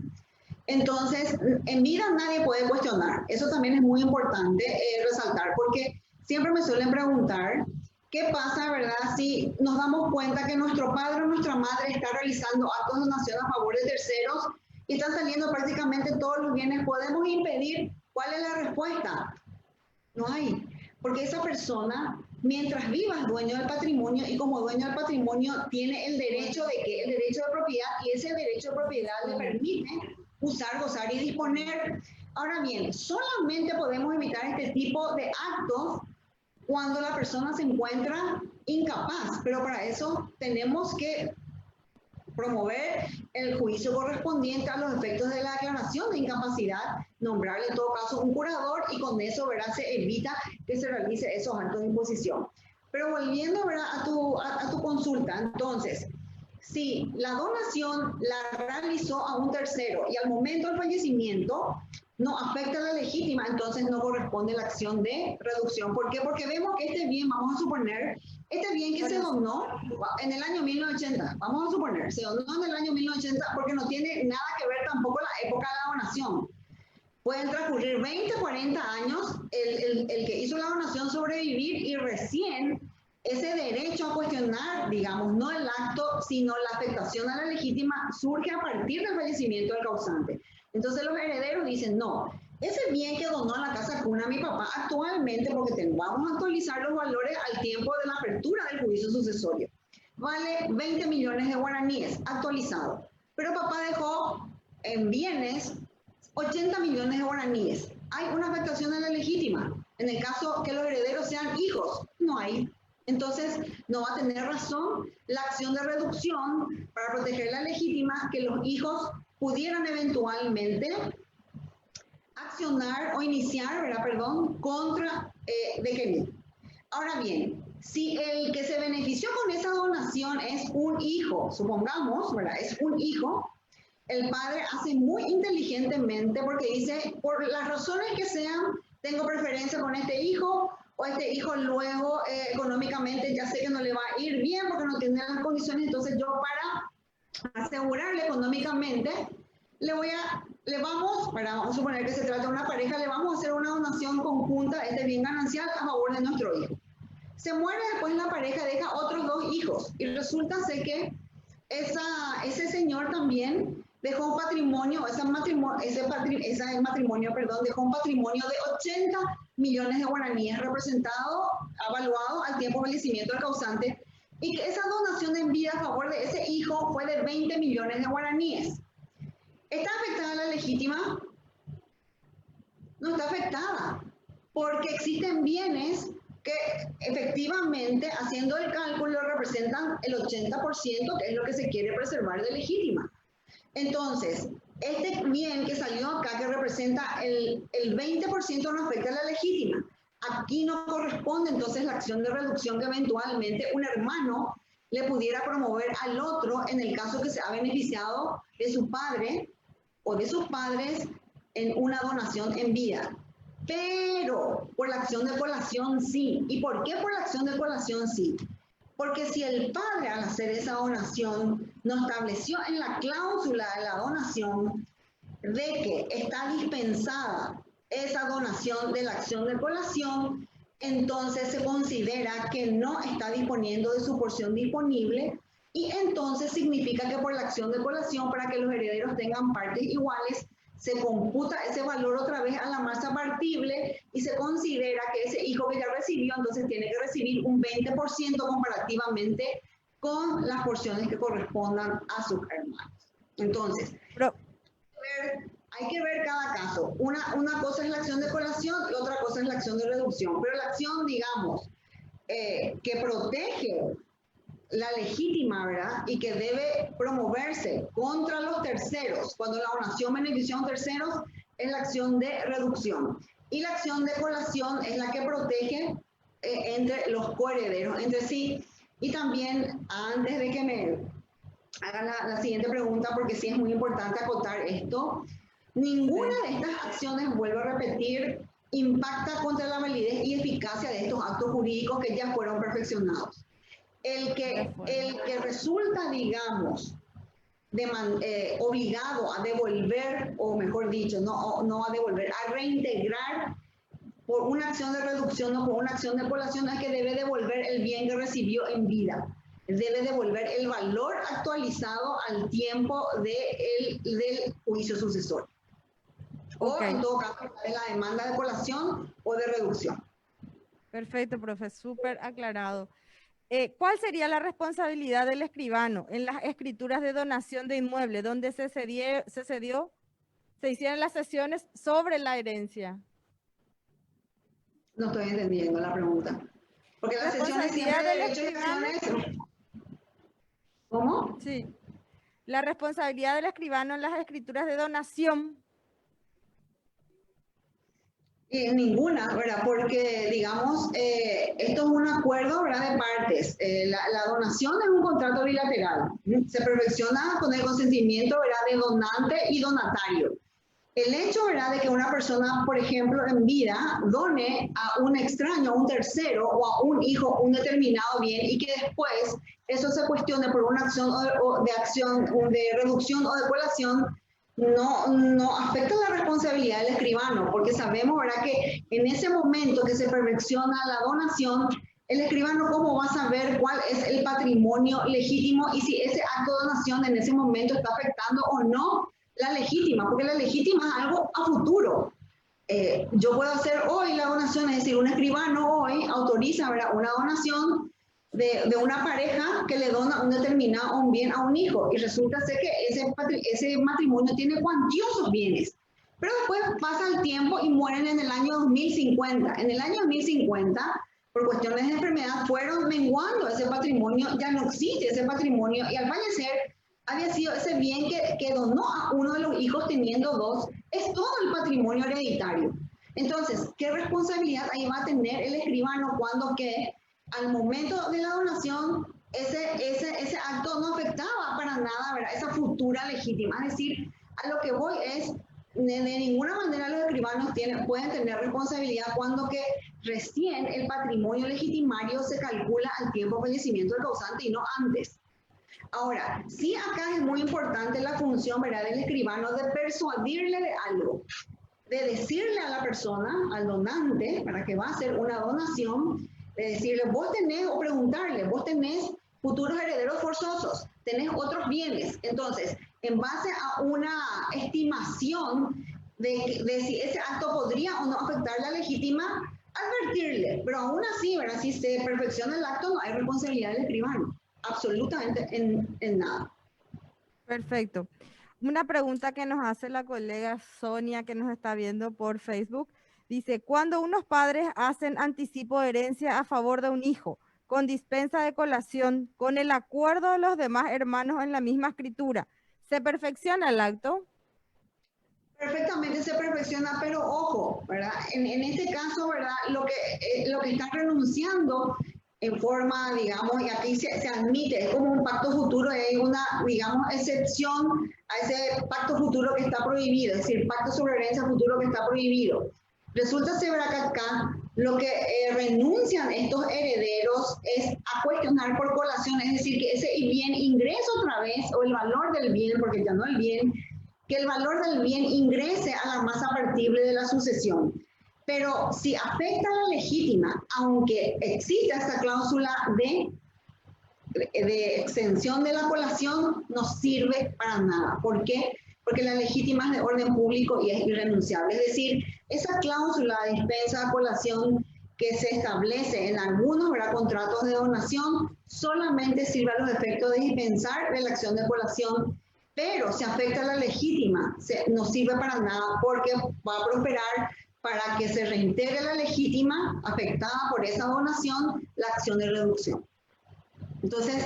entonces en vida nadie puede cuestionar. Eso también es muy importante resaltar, porque siempre me suelen preguntar, ¿qué pasa, verdad, si nos damos cuenta que nuestro padre o nuestra madre está realizando actos de donación a favor de terceros y están saliendo prácticamente todos los bienes? ¿Podemos impedir? ¿Cuál es la respuesta? No hay, porque esa persona, mientras viva, es dueño del patrimonio, y como dueño del patrimonio tiene el derecho el derecho de propiedad, y ese derecho de propiedad le permite usar, gozar y disponer. Ahora bien, solamente podemos evitar este tipo de actos cuando la persona se encuentra incapaz, pero para eso tenemos que promover el juicio correspondiente a los efectos de la declaración de incapacidad, nombrarle en todo caso un curador, y con eso, ¿verdad?, se evita que se realice esos actos de imposición. Pero volviendo, ¿verdad?, a tu consulta, entonces, si la donación la realizó a un tercero y al momento del fallecimiento no afecta a la legítima, entonces no corresponde la acción de reducción. ¿Por qué? Porque vemos que este bien, vamos a suponer, este bien que se donó en el año 1980, vamos a suponer, se donó en el año 1980, porque no tiene nada que ver tampoco la época de la donación. Pueden transcurrir 20, 40 años, el que hizo la donación sobrevivir, y recién ese derecho a cuestionar, digamos, no el acto, sino la afectación a la legítima, surge a partir del fallecimiento del causante. Entonces los herederos dicen, no, ese bien que donó a la casa cuna mi papá actualmente, porque vamos a actualizar los valores al tiempo de la apertura del juicio sucesorio, vale 20 millones de guaraníes actualizado, pero papá dejó en bienes 80 millones de guaraníes. ¿Hay una afectación a la legítima? En el caso que los herederos sean hijos, no hay. Entonces, no va a tener razón la acción de reducción para proteger la legítima, que los hijos pudieran eventualmente accionar o iniciar, ¿verdad?, contra Dequení. Ahora bien, Si el que se benefició con esa donación es un hijo, supongamos, ¿verdad? Es un hijo, el padre hace muy inteligentemente porque dice, por las razones que sean, tengo preferencia con este hijo, o este hijo luego económicamente ya sé que no le va a ir bien porque no tiene las condiciones, entonces yo para asegurarle económicamente, vamos a suponer que se trata de una pareja, le vamos a hacer una donación conjunta, bien ganancial a favor de nuestro hijo. Se muere después la pareja, deja otros 2 hijos y resulta ser que ese señor también dejó un patrimonio, dejó un patrimonio de 80 millones de guaraníes evaluado al tiempo de fallecimiento del causante, y que esa donación en vida a favor de ese hijo fue de 20 millones de guaraníes. ¿Está afectada la legítima? No está afectada, porque existen bienes que efectivamente, haciendo el cálculo, representan el 80%, que es lo que se quiere preservar de legítima. Entonces, este bien que salió acá, que representa el 20%, no afecta a la legítima. Aquí no corresponde entonces la acción de reducción que eventualmente un hermano le pudiera promover al otro en el caso que se ha beneficiado de su padre o de sus padres en una donación en vida. Pero por la acción de colación sí. ¿Y por qué por la acción de colación sí? Porque si el padre al hacer esa donación no estableció en la cláusula de la donación de que está dispensada esa donación de la acción de colación, entonces se considera que no está disponiendo de su porción disponible, y entonces significa que por la acción de colación, para que los herederos tengan partes iguales, se computa ese valor otra vez a la masa partible y se considera que ese hijo que ya recibió, entonces tiene que recibir un 20% comparativamente con las porciones que correspondan a sus hermanos. Entonces, hay que ver cada caso. Una cosa es la acción de colación y otra cosa es la acción de reducción. Pero la acción, digamos, que protege la legítima, ¿verdad? Y que debe promoverse contra los terceros, cuando la donación beneficia a terceros, es la acción de reducción. Y la acción de colación es la que protege entre los coherederos, entre sí. Y también, antes de que me hagan la siguiente pregunta, porque sí es muy importante acotar esto, ninguna de estas acciones, vuelvo a repetir, impacta contra la validez y eficacia de estos actos jurídicos que ya fueron perfeccionados. El que resulta, digamos, obligado a devolver, o mejor dicho, no a devolver, a reintegrar por una acción de reducción o por una acción de colación, es que debe devolver el bien que recibió en vida. Debe devolver el valor actualizado al tiempo del juicio sucesorio. O en todo caso, de la demanda de colación o de reducción. Perfecto, profe, súper aclarado. ¿Cuál sería la responsabilidad del escribano en las escrituras de donación de inmueble donde se hicieron las sesiones sobre la herencia? No estoy entendiendo la pregunta. Porque las sesiones siempre de derecho y acciones... ¿Cómo? Sí. La responsabilidad del escribano en las escrituras de donación. Ninguna, ¿verdad? Porque, digamos, esto es un acuerdo, ¿verdad?, de partes. La donación es un contrato bilateral. Se perfecciona con el consentimiento, ¿verdad?, de donante y donatario. El hecho, ¿verdad?, de que una persona, por ejemplo, en vida, done a un extraño, a un tercero o a un hijo un determinado bien, y que después eso se cuestione por una acción de reducción o de colación, no afecta la responsabilidad del escribano, porque sabemos, ¿verdad?, que en ese momento que se perfecciona la donación, el escribano cómo va a saber cuál es el patrimonio legítimo y si ese acto de donación en ese momento está afectando o no la legítima, porque la legítima es algo a futuro. Yo puedo hacer hoy la donación, es decir, un escribano hoy autoriza, ¿verdad?, una donación de una pareja que le dona un determinado bien a un hijo, y resulta ser que ese matrimonio tiene cuantiosos bienes, pero después pasa el tiempo y mueren en el año 2050. En el año 2050, por cuestiones de enfermedad, fueron menguando ese patrimonio, ya no existe ese patrimonio, y al fallecer había sido ese bien que donó a uno de los hijos teniendo 2, es todo el patrimonio hereditario. Entonces, ¿qué responsabilidad ahí va a tener el escribano cuando que al momento de la donación, ese acto no afectaba para nada, ¿verdad? Esa futura legítima. Es decir, a lo que voy es, de ninguna manera los escribanos pueden tener responsabilidad cuando que recién el patrimonio legitimario se calcula al tiempo de fallecimiento del causante y no antes. Ahora, sí acá es muy importante la función, ¿verdad?, del escribano de persuadirle de algo, de decirle a la persona, al donante, para que va a hacer una donación, de decirle, vos tenés, o preguntarle, vos tenés futuros herederos forzosos, tenés otros bienes. Entonces, en base a una estimación de si ese acto podría o no afectar la legítima, advertirle, pero aún así, ¿verdad?, si se perfecciona el acto, no hay responsabilidad del escribano, absolutamente en nada. Perfecto. Una pregunta que nos hace la colega Sonia, que nos está viendo por Facebook, dice, ¿cuándo unos padres hacen anticipo de herencia a favor de un hijo, con dispensa de colación, con el acuerdo de los demás hermanos en la misma escritura, ¿se perfecciona el acto? Perfectamente se perfecciona, pero ojo, ¿verdad? En este caso, ¿verdad? Lo que están renunciando en forma, digamos, y aquí se admite, es como un pacto futuro, es una, digamos, excepción a ese pacto futuro que está prohibido, es decir, pacto sobre herencia futuro que está prohibido. Resulta ser, ¿verdad?, que acá lo que renuncian estos herederos es a cuestionar por colación, es decir, que ese bien ingrese otra vez, o el valor del bien, porque ya no el bien, que el valor del bien ingrese a la masa partible de la sucesión. Pero si afecta a la legítima, aunque exista esta cláusula de exención de la colación, no sirve para nada. ¿Por qué? Porque la legítima es de orden público y es irrenunciable. Es decir, esa cláusula de dispensa de colación que se establece en algunos, ¿verdad?, contratos de donación, solamente sirve a los efectos de dispensar de la acción de colación. Pero si afecta a la legítima, no sirve para nada porque va a prosperar para que se reintegre la legítima afectada por esa donación la acción de reducción. Entonces,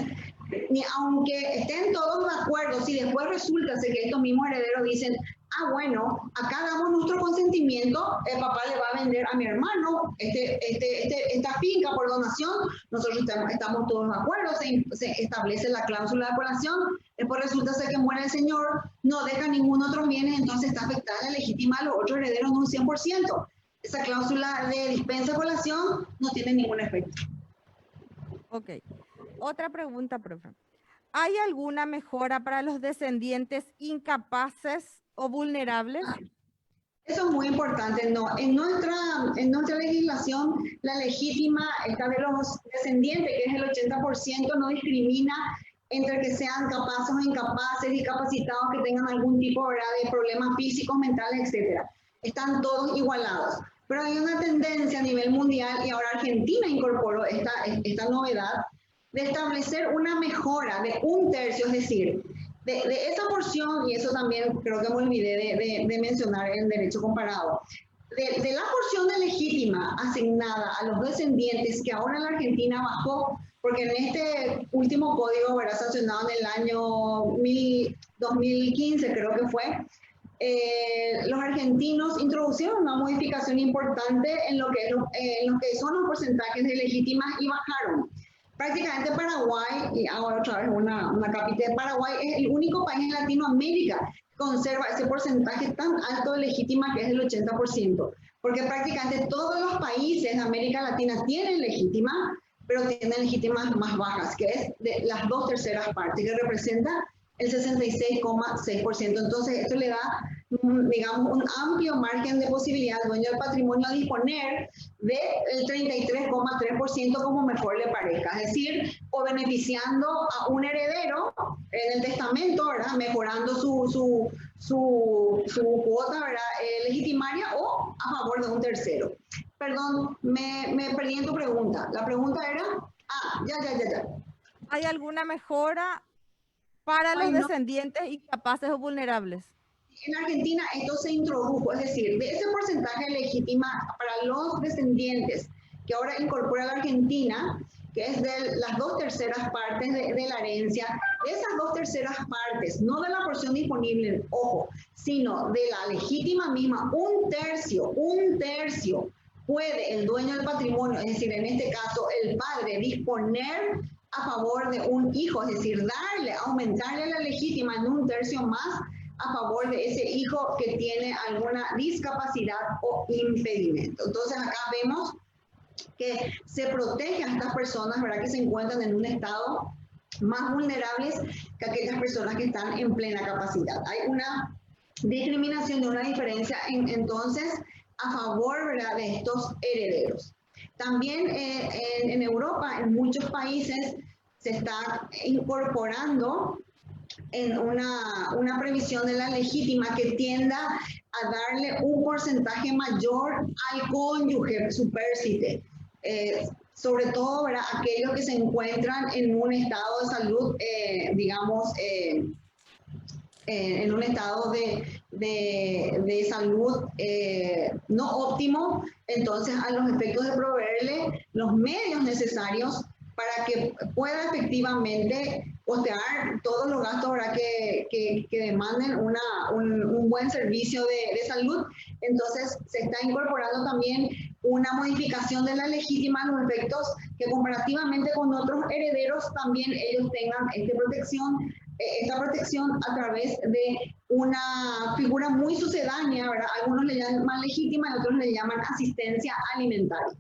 aunque estén todos de acuerdo, si después resulta que estos mismos herederos dicen, ah, bueno, acá damos nuestro consentimiento, el papá le va a vender a mi hermano esta finca por donación, nosotros estamos todos de acuerdo, se establece la cláusula de colación, después resulta ser que muere el señor, no deja ningún otro bien, entonces está afectada la legítima a los otros herederos en un 100%. Esa cláusula de dispensa de colación no tiene ningún efecto. Ok. Otra pregunta, profe. ¿Hay alguna mejora para los descendientes incapaces o vulnerables? Eso es muy importante. No, en nuestra legislación, la legítima está de los descendientes, que es el 80%, no discrimina entre que sean capaces o incapaces, discapacitados, que tengan algún tipo, ¿verdad?, de problemas físicos, mentales, etc. Están todos igualados. Pero hay una tendencia a nivel mundial, y ahora Argentina incorporó esta novedad, de establecer una mejora de 1/3, es decir, de esa porción, y eso también creo que me olvidé de mencionar en derecho comparado, de la porción de legítima asignada a los descendientes, que ahora en la Argentina bajó, porque en este último código, ¿verdad?, sancionado en el año 2015, creo que fue, los argentinos introducieron una modificación importante en lo que son los porcentajes de legítimas y bajaron. Prácticamente Paraguay, y ahora otra vez una capital de Paraguay, es el único país en Latinoamérica que conserva ese porcentaje tan alto de legítima, que es el 80%, porque prácticamente todos los países de América Latina tienen legítima, pero tienen legítimas más bajas, que es de las 2/3 partes, que representa el 66,6%. Entonces, esto le da, digamos, un amplio margen de posibilidad al dueño del patrimonio a disponer del 33,3% como mejor le parezca. Es decir, o beneficiando a un heredero en el testamento, ¿verdad?, mejorando su cuota, ¿verdad?, legitimaria, o a favor de un tercero. Perdón, me perdí en tu pregunta. La pregunta era... ya. ¿Hay alguna mejora para los descendientes incapaces o vulnerables? En Argentina esto se introdujo, es decir, de ese porcentaje legítima para los descendientes que ahora incorpora la Argentina, que es de las 2/3 partes de la herencia, de esas 2/3 partes, no de la porción disponible, ojo, sino de la legítima misma, 1/3 puede el dueño del patrimonio, es decir, en este caso el padre, disponer a favor de un hijo, es decir, aumentarle la legítima en 1/3 más a favor de ese hijo que tiene alguna discapacidad o impedimento. Entonces acá vemos que se protege a estas personas, ¿verdad?, que se encuentran en un estado más vulnerables que aquellas personas que están en plena capacidad. Hay una discriminación, de una diferencia entonces a favor, ¿verdad?, de estos herederos. También en Europa, en muchos países, se está incorporando en una previsión de la legítima que tienda a darle un porcentaje mayor al cónyuge supérstite, sobre todo, ¿verdad?, aquellos que se encuentran en un estado de salud, digamos, en un estado de salud no óptimo, entonces a los efectos de proveerle los medios necesarios para que pueda efectivamente costear todos los gastos, ¿verdad?, que demanden un buen servicio de salud. Entonces se está incorporando también una modificación de la legítima a los efectos que comparativamente con otros herederos también ellos tengan esta protección a través de una figura muy sucedánea, ¿verdad? Algunos le llaman legítima y otros le llaman asistencia alimentaria.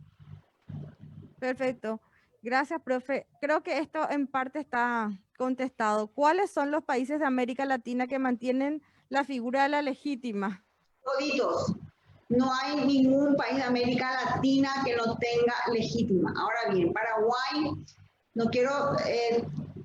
Perfecto. Gracias, profe. Creo que esto en parte está contestado. ¿Cuáles son los países de América Latina que mantienen la figura de la legítima? Toditos. No hay ningún país de América Latina que no tenga legítima. Ahora bien, Paraguay, no quiero,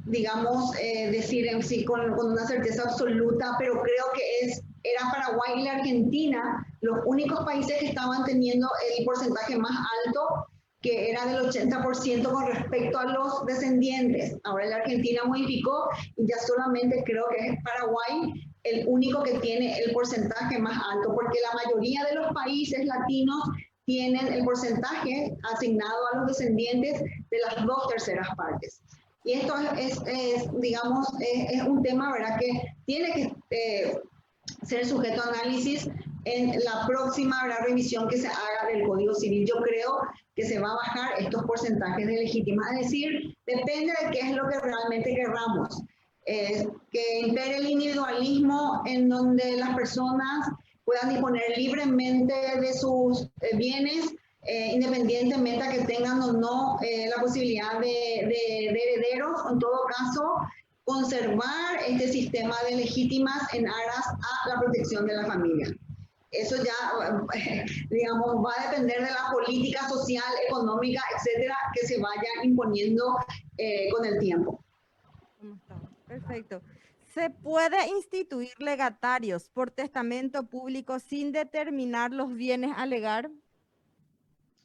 digamos, decir en sí con una certeza absoluta, pero creo que era Paraguay y la Argentina los únicos países que estaban teniendo el porcentaje más alto, que era del 80% con respecto a los descendientes. Ahora la Argentina modificó y ya solamente creo que es Paraguay el único que tiene el porcentaje más alto, porque la mayoría de los países latinos tienen el porcentaje asignado a los descendientes de las 2/3 partes. Y esto digamos, es un tema, ¿verdad?, que tiene que ser sujeto a análisis en la próxima, ¿verdad?, revisión que se haga del Código Civil. Yo creo que se va a bajar estos porcentajes de legítima. Es decir, depende de qué es lo que realmente querramos. Que impere el individualismo en donde las personas puedan disponer libremente de sus bienes, independientemente a que tengan o no la posibilidad de herederos, o en todo caso, conservar este sistema de legítimas en aras a la protección de la familia. Eso ya, digamos, va a depender de la política social, económica, etcétera, que se vaya imponiendo con el tiempo. Perfecto. ¿Se puede instituir legatarios por testamento público sin determinar los bienes a legar?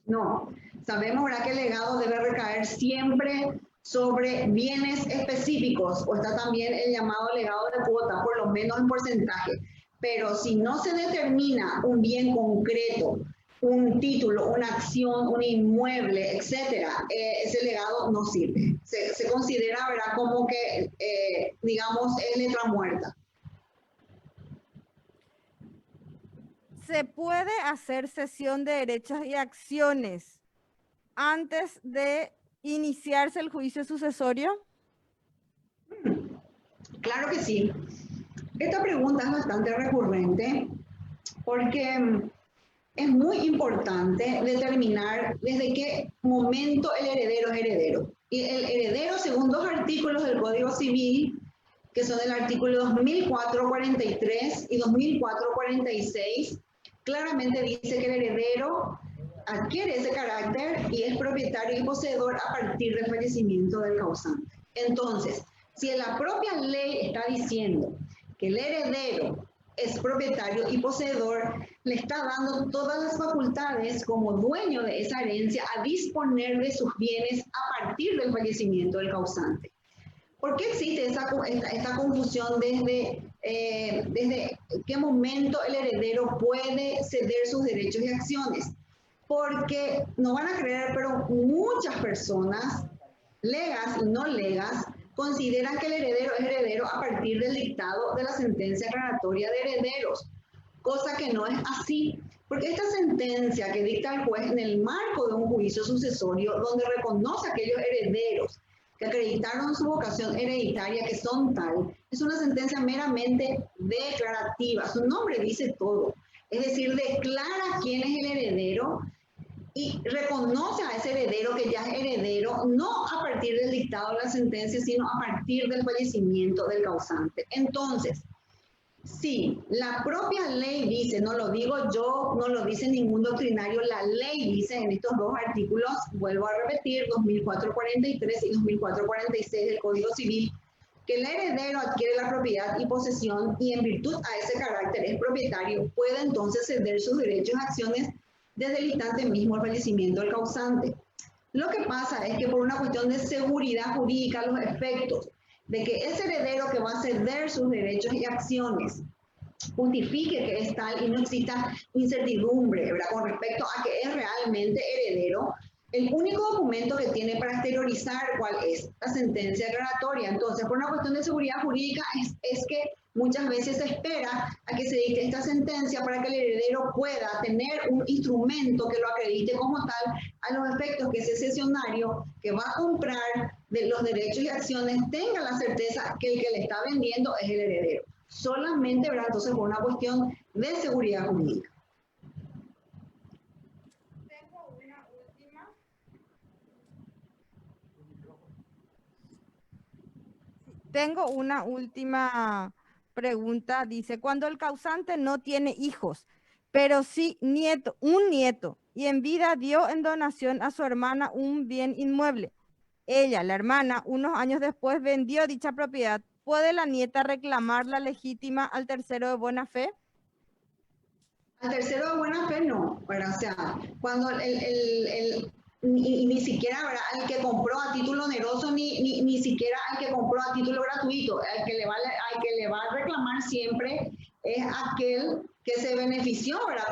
No. Sabemos, ¿verdad?, que el legado debe recaer siempre sobre bienes específicos, o está también el llamado legado de cuota, por lo menos en porcentaje. Pero si no se determina un bien concreto, un título, una acción, un inmueble, etcétera, ese legado no sirve. Se considera, ¿verdad?, como que, digamos, es letra muerta. ¿Se puede hacer cesión de derechos y acciones antes de iniciarse el juicio sucesorio? Claro que sí. Esta pregunta es bastante recurrente porque es muy importante determinar desde qué momento el heredero es heredero. Y el heredero, según 2 artículos del Código Civil, que son el artículo 2443 y 2446, claramente dice que el heredero adquiere ese carácter y es propietario y poseedor a partir del fallecimiento del causante. Entonces, si la propia ley está diciendo que el heredero es propietario y poseedor, le está dando todas las facultades como dueño de esa herencia a disponer de sus bienes a partir del fallecimiento del causante. ¿Por qué existe esta confusión desde qué momento el heredero puede ceder sus derechos y acciones? Porque no van a creer, pero muchas personas, legas y no legas, consideran que el heredero es heredero a partir del dictado de la sentencia aclaratoria de herederos. cosa que no es así, porque esta sentencia que dicta el juez en el marco de un juicio sucesorio donde reconoce a aquellos herederos que acreditaron su vocación hereditaria que son tal, es una sentencia meramente declarativa, su nombre dice todo, es decir, declara quién es el heredero y reconoce a ese heredero que ya es heredero, no a partir del dictado de la sentencia, sino a partir del fallecimiento del causante. Entonces, sí, la propia ley dice, no lo digo yo, no lo dice ningún doctrinario, la ley dice en estos dos artículos, vuelvo a repetir, 2443 y 2446 del Código Civil, que el heredero adquiere la propiedad y posesión y en virtud a ese carácter es propietario, puede entonces ceder sus derechos y acciones desde el instante mismo del fallecimiento del causante. Lo que pasa es que por una cuestión de seguridad jurídica, los efectos de que ese heredero que va a ceder sus derechos y acciones justifique que es tal y no exista incertidumbre, ¿verdad?, con respecto a que es realmente heredero, el único documento que tiene para exteriorizar cuál es la sentencia declaratoria. Entonces, por una cuestión de seguridad jurídica, es que muchas veces se espera a que se dicte esta sentencia para que el heredero pueda tener un instrumento que lo acredite como tal, a los efectos que ese cesionario que va a comprar de los derechos y acciones tenga la certeza que el que le está vendiendo es el heredero. Solamente, ¿verdad?, entonces por una cuestión de seguridad jurídica. Tengo una última pregunta. Dice, cuando el causante no tiene hijos, pero sí un nieto, y en vida dio en donación a su hermana un bien inmueble. Ella, la hermana, unos años después vendió dicha propiedad. ¿Puede la nieta reclamar la legítima al tercero de buena fe? Al tercero de buena fe no, ¿verdad? O sea, cuando ni siquiera, ¿verdad?, al que compró a título oneroso, ni siquiera al que compró a título gratuito, al que le va a reclamar siempre es aquel que se benefició, ¿verdad?,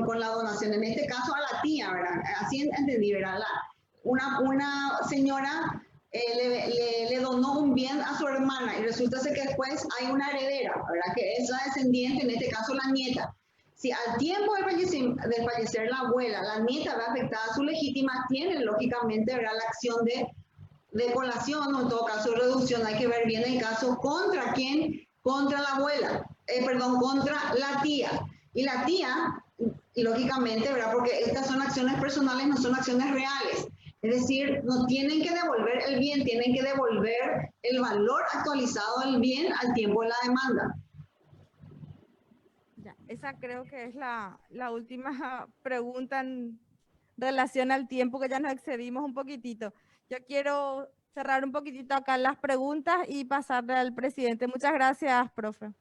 con la donación, en este caso a la tía, ¿verdad? Así entendí, ¿verdad? Una señora le donó un bien a su hermana y resulta que después hay una heredera, ¿verdad?, que es la descendiente, en este caso la nieta. Si al tiempo de fallecer la abuela, la nieta ve afectada su legítima, tiene lógicamente, ¿verdad?, la acción de colación o en todo caso de reducción. Hay que ver bien el caso contra quién, contra la abuela, contra la tía. Y la tía, lógicamente, ¿verdad?, porque estas son acciones personales, no son acciones reales. Es decir, no tienen que devolver el bien, tienen que devolver el valor actualizado del bien al tiempo de la demanda. Esa creo que es la última pregunta en relación al tiempo, que ya nos excedimos un poquitito. Yo quiero cerrar un poquitito acá las preguntas y pasarle al presidente. Muchas gracias, profe.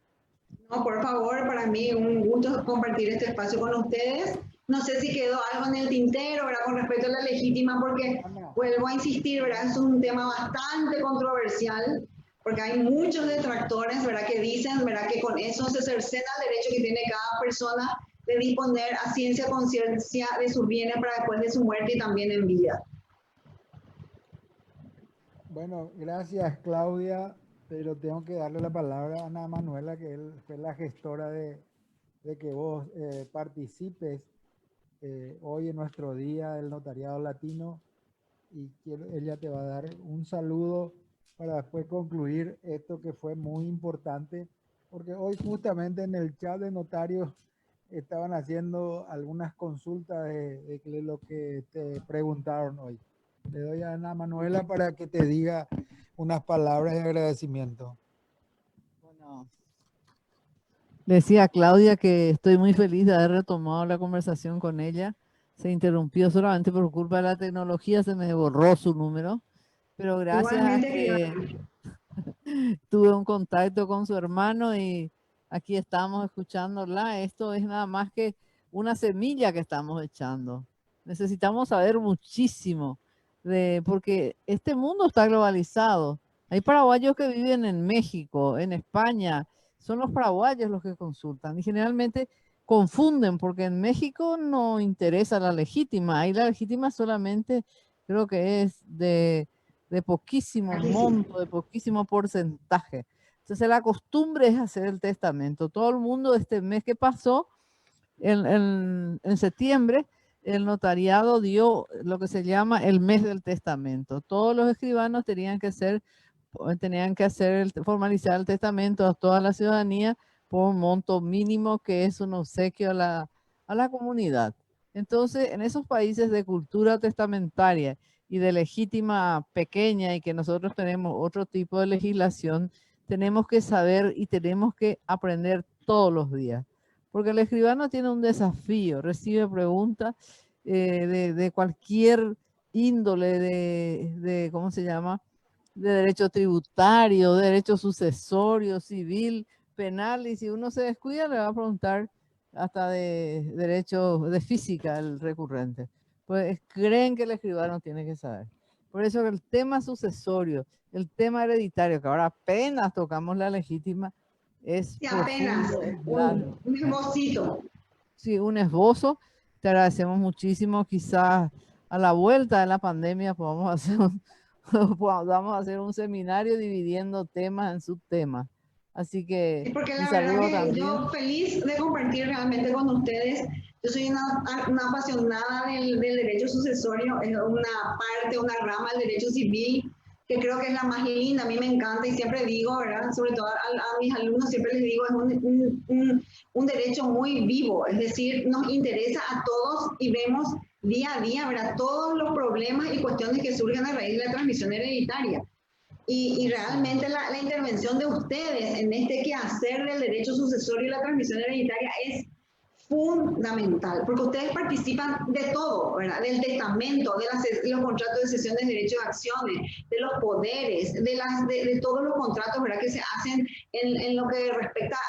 No, por favor, para mí un gusto compartir este espacio con ustedes. No sé si quedó algo en el tintero, ¿verdad?, con respecto a la legítima, porque vuelvo a insistir, ¿verdad?, es un tema bastante controversial, porque hay muchos detractores, ¿verdad?, que dicen, ¿verdad?, que con eso se cercena el derecho que tiene cada persona de disponer a ciencia conciencia de sus bienes para después de su muerte y también en vida. Bueno, gracias, Claudia, pero tengo que darle la palabra a Ana Manuela, que él fue la gestora de que vos participes hoy en nuestro día del notariado latino, y ella te va a dar un saludo para después concluir esto que fue muy importante, porque hoy justamente en el chat de notarios estaban haciendo algunas consultas de lo que te preguntaron hoy. Le doy a Ana Manuela para que te diga unas palabras de agradecimiento. Bueno, le decía a Claudia que estoy muy feliz de haber retomado la conversación con ella. Se interrumpió solamente por culpa de la tecnología, se me borró su número, pero gracias a que tuve un contacto con su hermano y aquí estamos escuchándola. Esto es nada más que una semilla que estamos echando. Necesitamos saber muchísimo, porque este mundo está globalizado. Hay paraguayos que viven en México, en España. Son los paraguayos los que consultan y generalmente confunden porque en México no interesa la legítima. Ahí la legítima solamente creo que es de poquísimo monto, de poquísimo porcentaje. Entonces la costumbre es hacer el testamento. Todo el mundo este mes que pasó, en septiembre, el notariado dio lo que se llama el mes del testamento. Todos los escribanos tenían que formalizar el testamento a toda la ciudadanía por un monto mínimo que es un obsequio a la comunidad. Entonces, en esos países de cultura testamentaria y de legítima pequeña, y que nosotros tenemos otro tipo de legislación, tenemos que saber y tenemos que aprender todos los días. Porque el escribano tiene un desafío, recibe preguntas de cualquier índole de ¿cómo se llama? De derecho tributario, de derecho sucesorio, civil, penal, y si uno se descuida le va a preguntar hasta de derecho de física el recurrente. Pues creen que el escribano tiene que saber. Por eso el tema sucesorio, el tema hereditario, que ahora apenas tocamos la legítima, es Y apenas largo. un esbocito. Sí, un esbozo. Te agradecemos muchísimo. Quizás a la vuelta de la pandemia podamos hacer un seminario dividiendo temas en subtemas. Así que Porque un la verdad saludo que también. yo feliz de compartir realmente con ustedes. Yo soy una apasionada del derecho sucesorio, es una parte, una rama del derecho civil que creo que es la más linda, a mí me encanta y siempre digo, ¿verdad? Sobre todo a mis alumnos siempre les digo, es un derecho muy vivo, es decir, nos interesa a todos y vemos día a día, ¿verdad? Todos los problemas y cuestiones que surgen a raíz de la transmisión hereditaria. Y realmente la intervención de ustedes en este quehacer del derecho sucesorio y la transmisión hereditaria es fundamental, porque ustedes participan de todo, ¿verdad? Del testamento, de los contratos de cesión de derechos de acciones, de los poderes, de todos los contratos, ¿verdad? Que se hacen en lo que respecta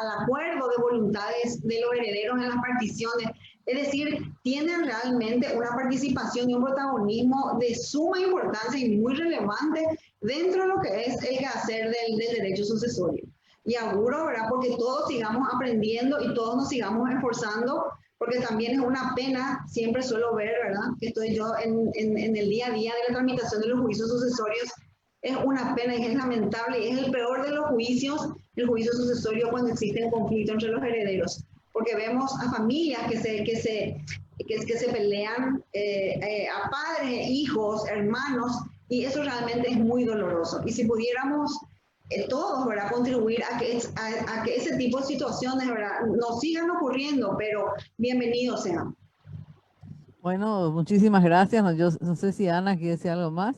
al acuerdo de voluntades de los herederos en las particiones. Es decir, tienen realmente una participación y un protagonismo de suma importancia y muy relevante dentro de lo que es el quehacer del derecho sucesorio. Y auguro, ¿verdad? Porque todos sigamos aprendiendo y todos nos sigamos esforzando, porque también es una pena, siempre suelo ver, ¿verdad? Que estoy yo en el día a día de la tramitación de los juicios sucesorios, es una pena y es lamentable, y es el peor de los juicios, el juicio sucesorio cuando existe un conflicto entre los herederos, porque vemos a familias que se pelean, a padres, hijos, hermanos, y eso realmente es muy doloroso. Y si pudiéramos todos, ¿verdad?, contribuir a que ese tipo de situaciones, ¿verdad?, no sigan ocurriendo, pero bienvenidos sean. Bueno, muchísimas gracias. Yo no sé si Ana quiere decir algo más.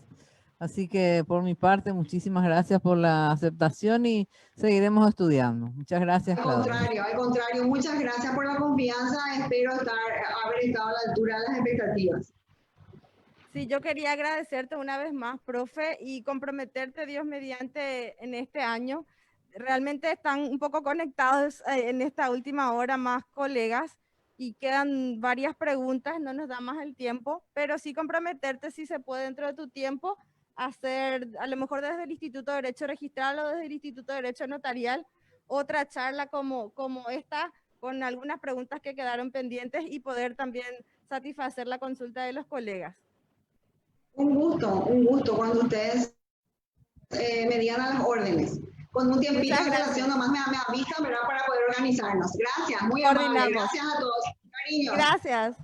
Así que por mi parte, muchísimas gracias por la aceptación y seguiremos estudiando. Muchas gracias, Claudia. Al contrario, muchas gracias por la confianza. Espero haber estado a la altura de las expectativas. Sí, yo quería agradecerte una vez más, profe, y comprometerte, Dios mediante, en este año. Realmente están un poco conectados en esta última hora más colegas y quedan varias preguntas, no nos da más el tiempo, pero sí comprometerte, si se puede dentro de tu tiempo, hacer, a lo mejor desde el Instituto de Derecho Registral o desde el Instituto de Derecho Notarial, otra charla como esta, con algunas preguntas que quedaron pendientes y poder también satisfacer la consulta de los colegas. Un gusto cuando ustedes me digan a las órdenes. Con un tiempito de relación nomás me avisan, ¿verdad?, para poder organizarnos. Gracias, muy amable. Gracias a todos. Cariño. Gracias.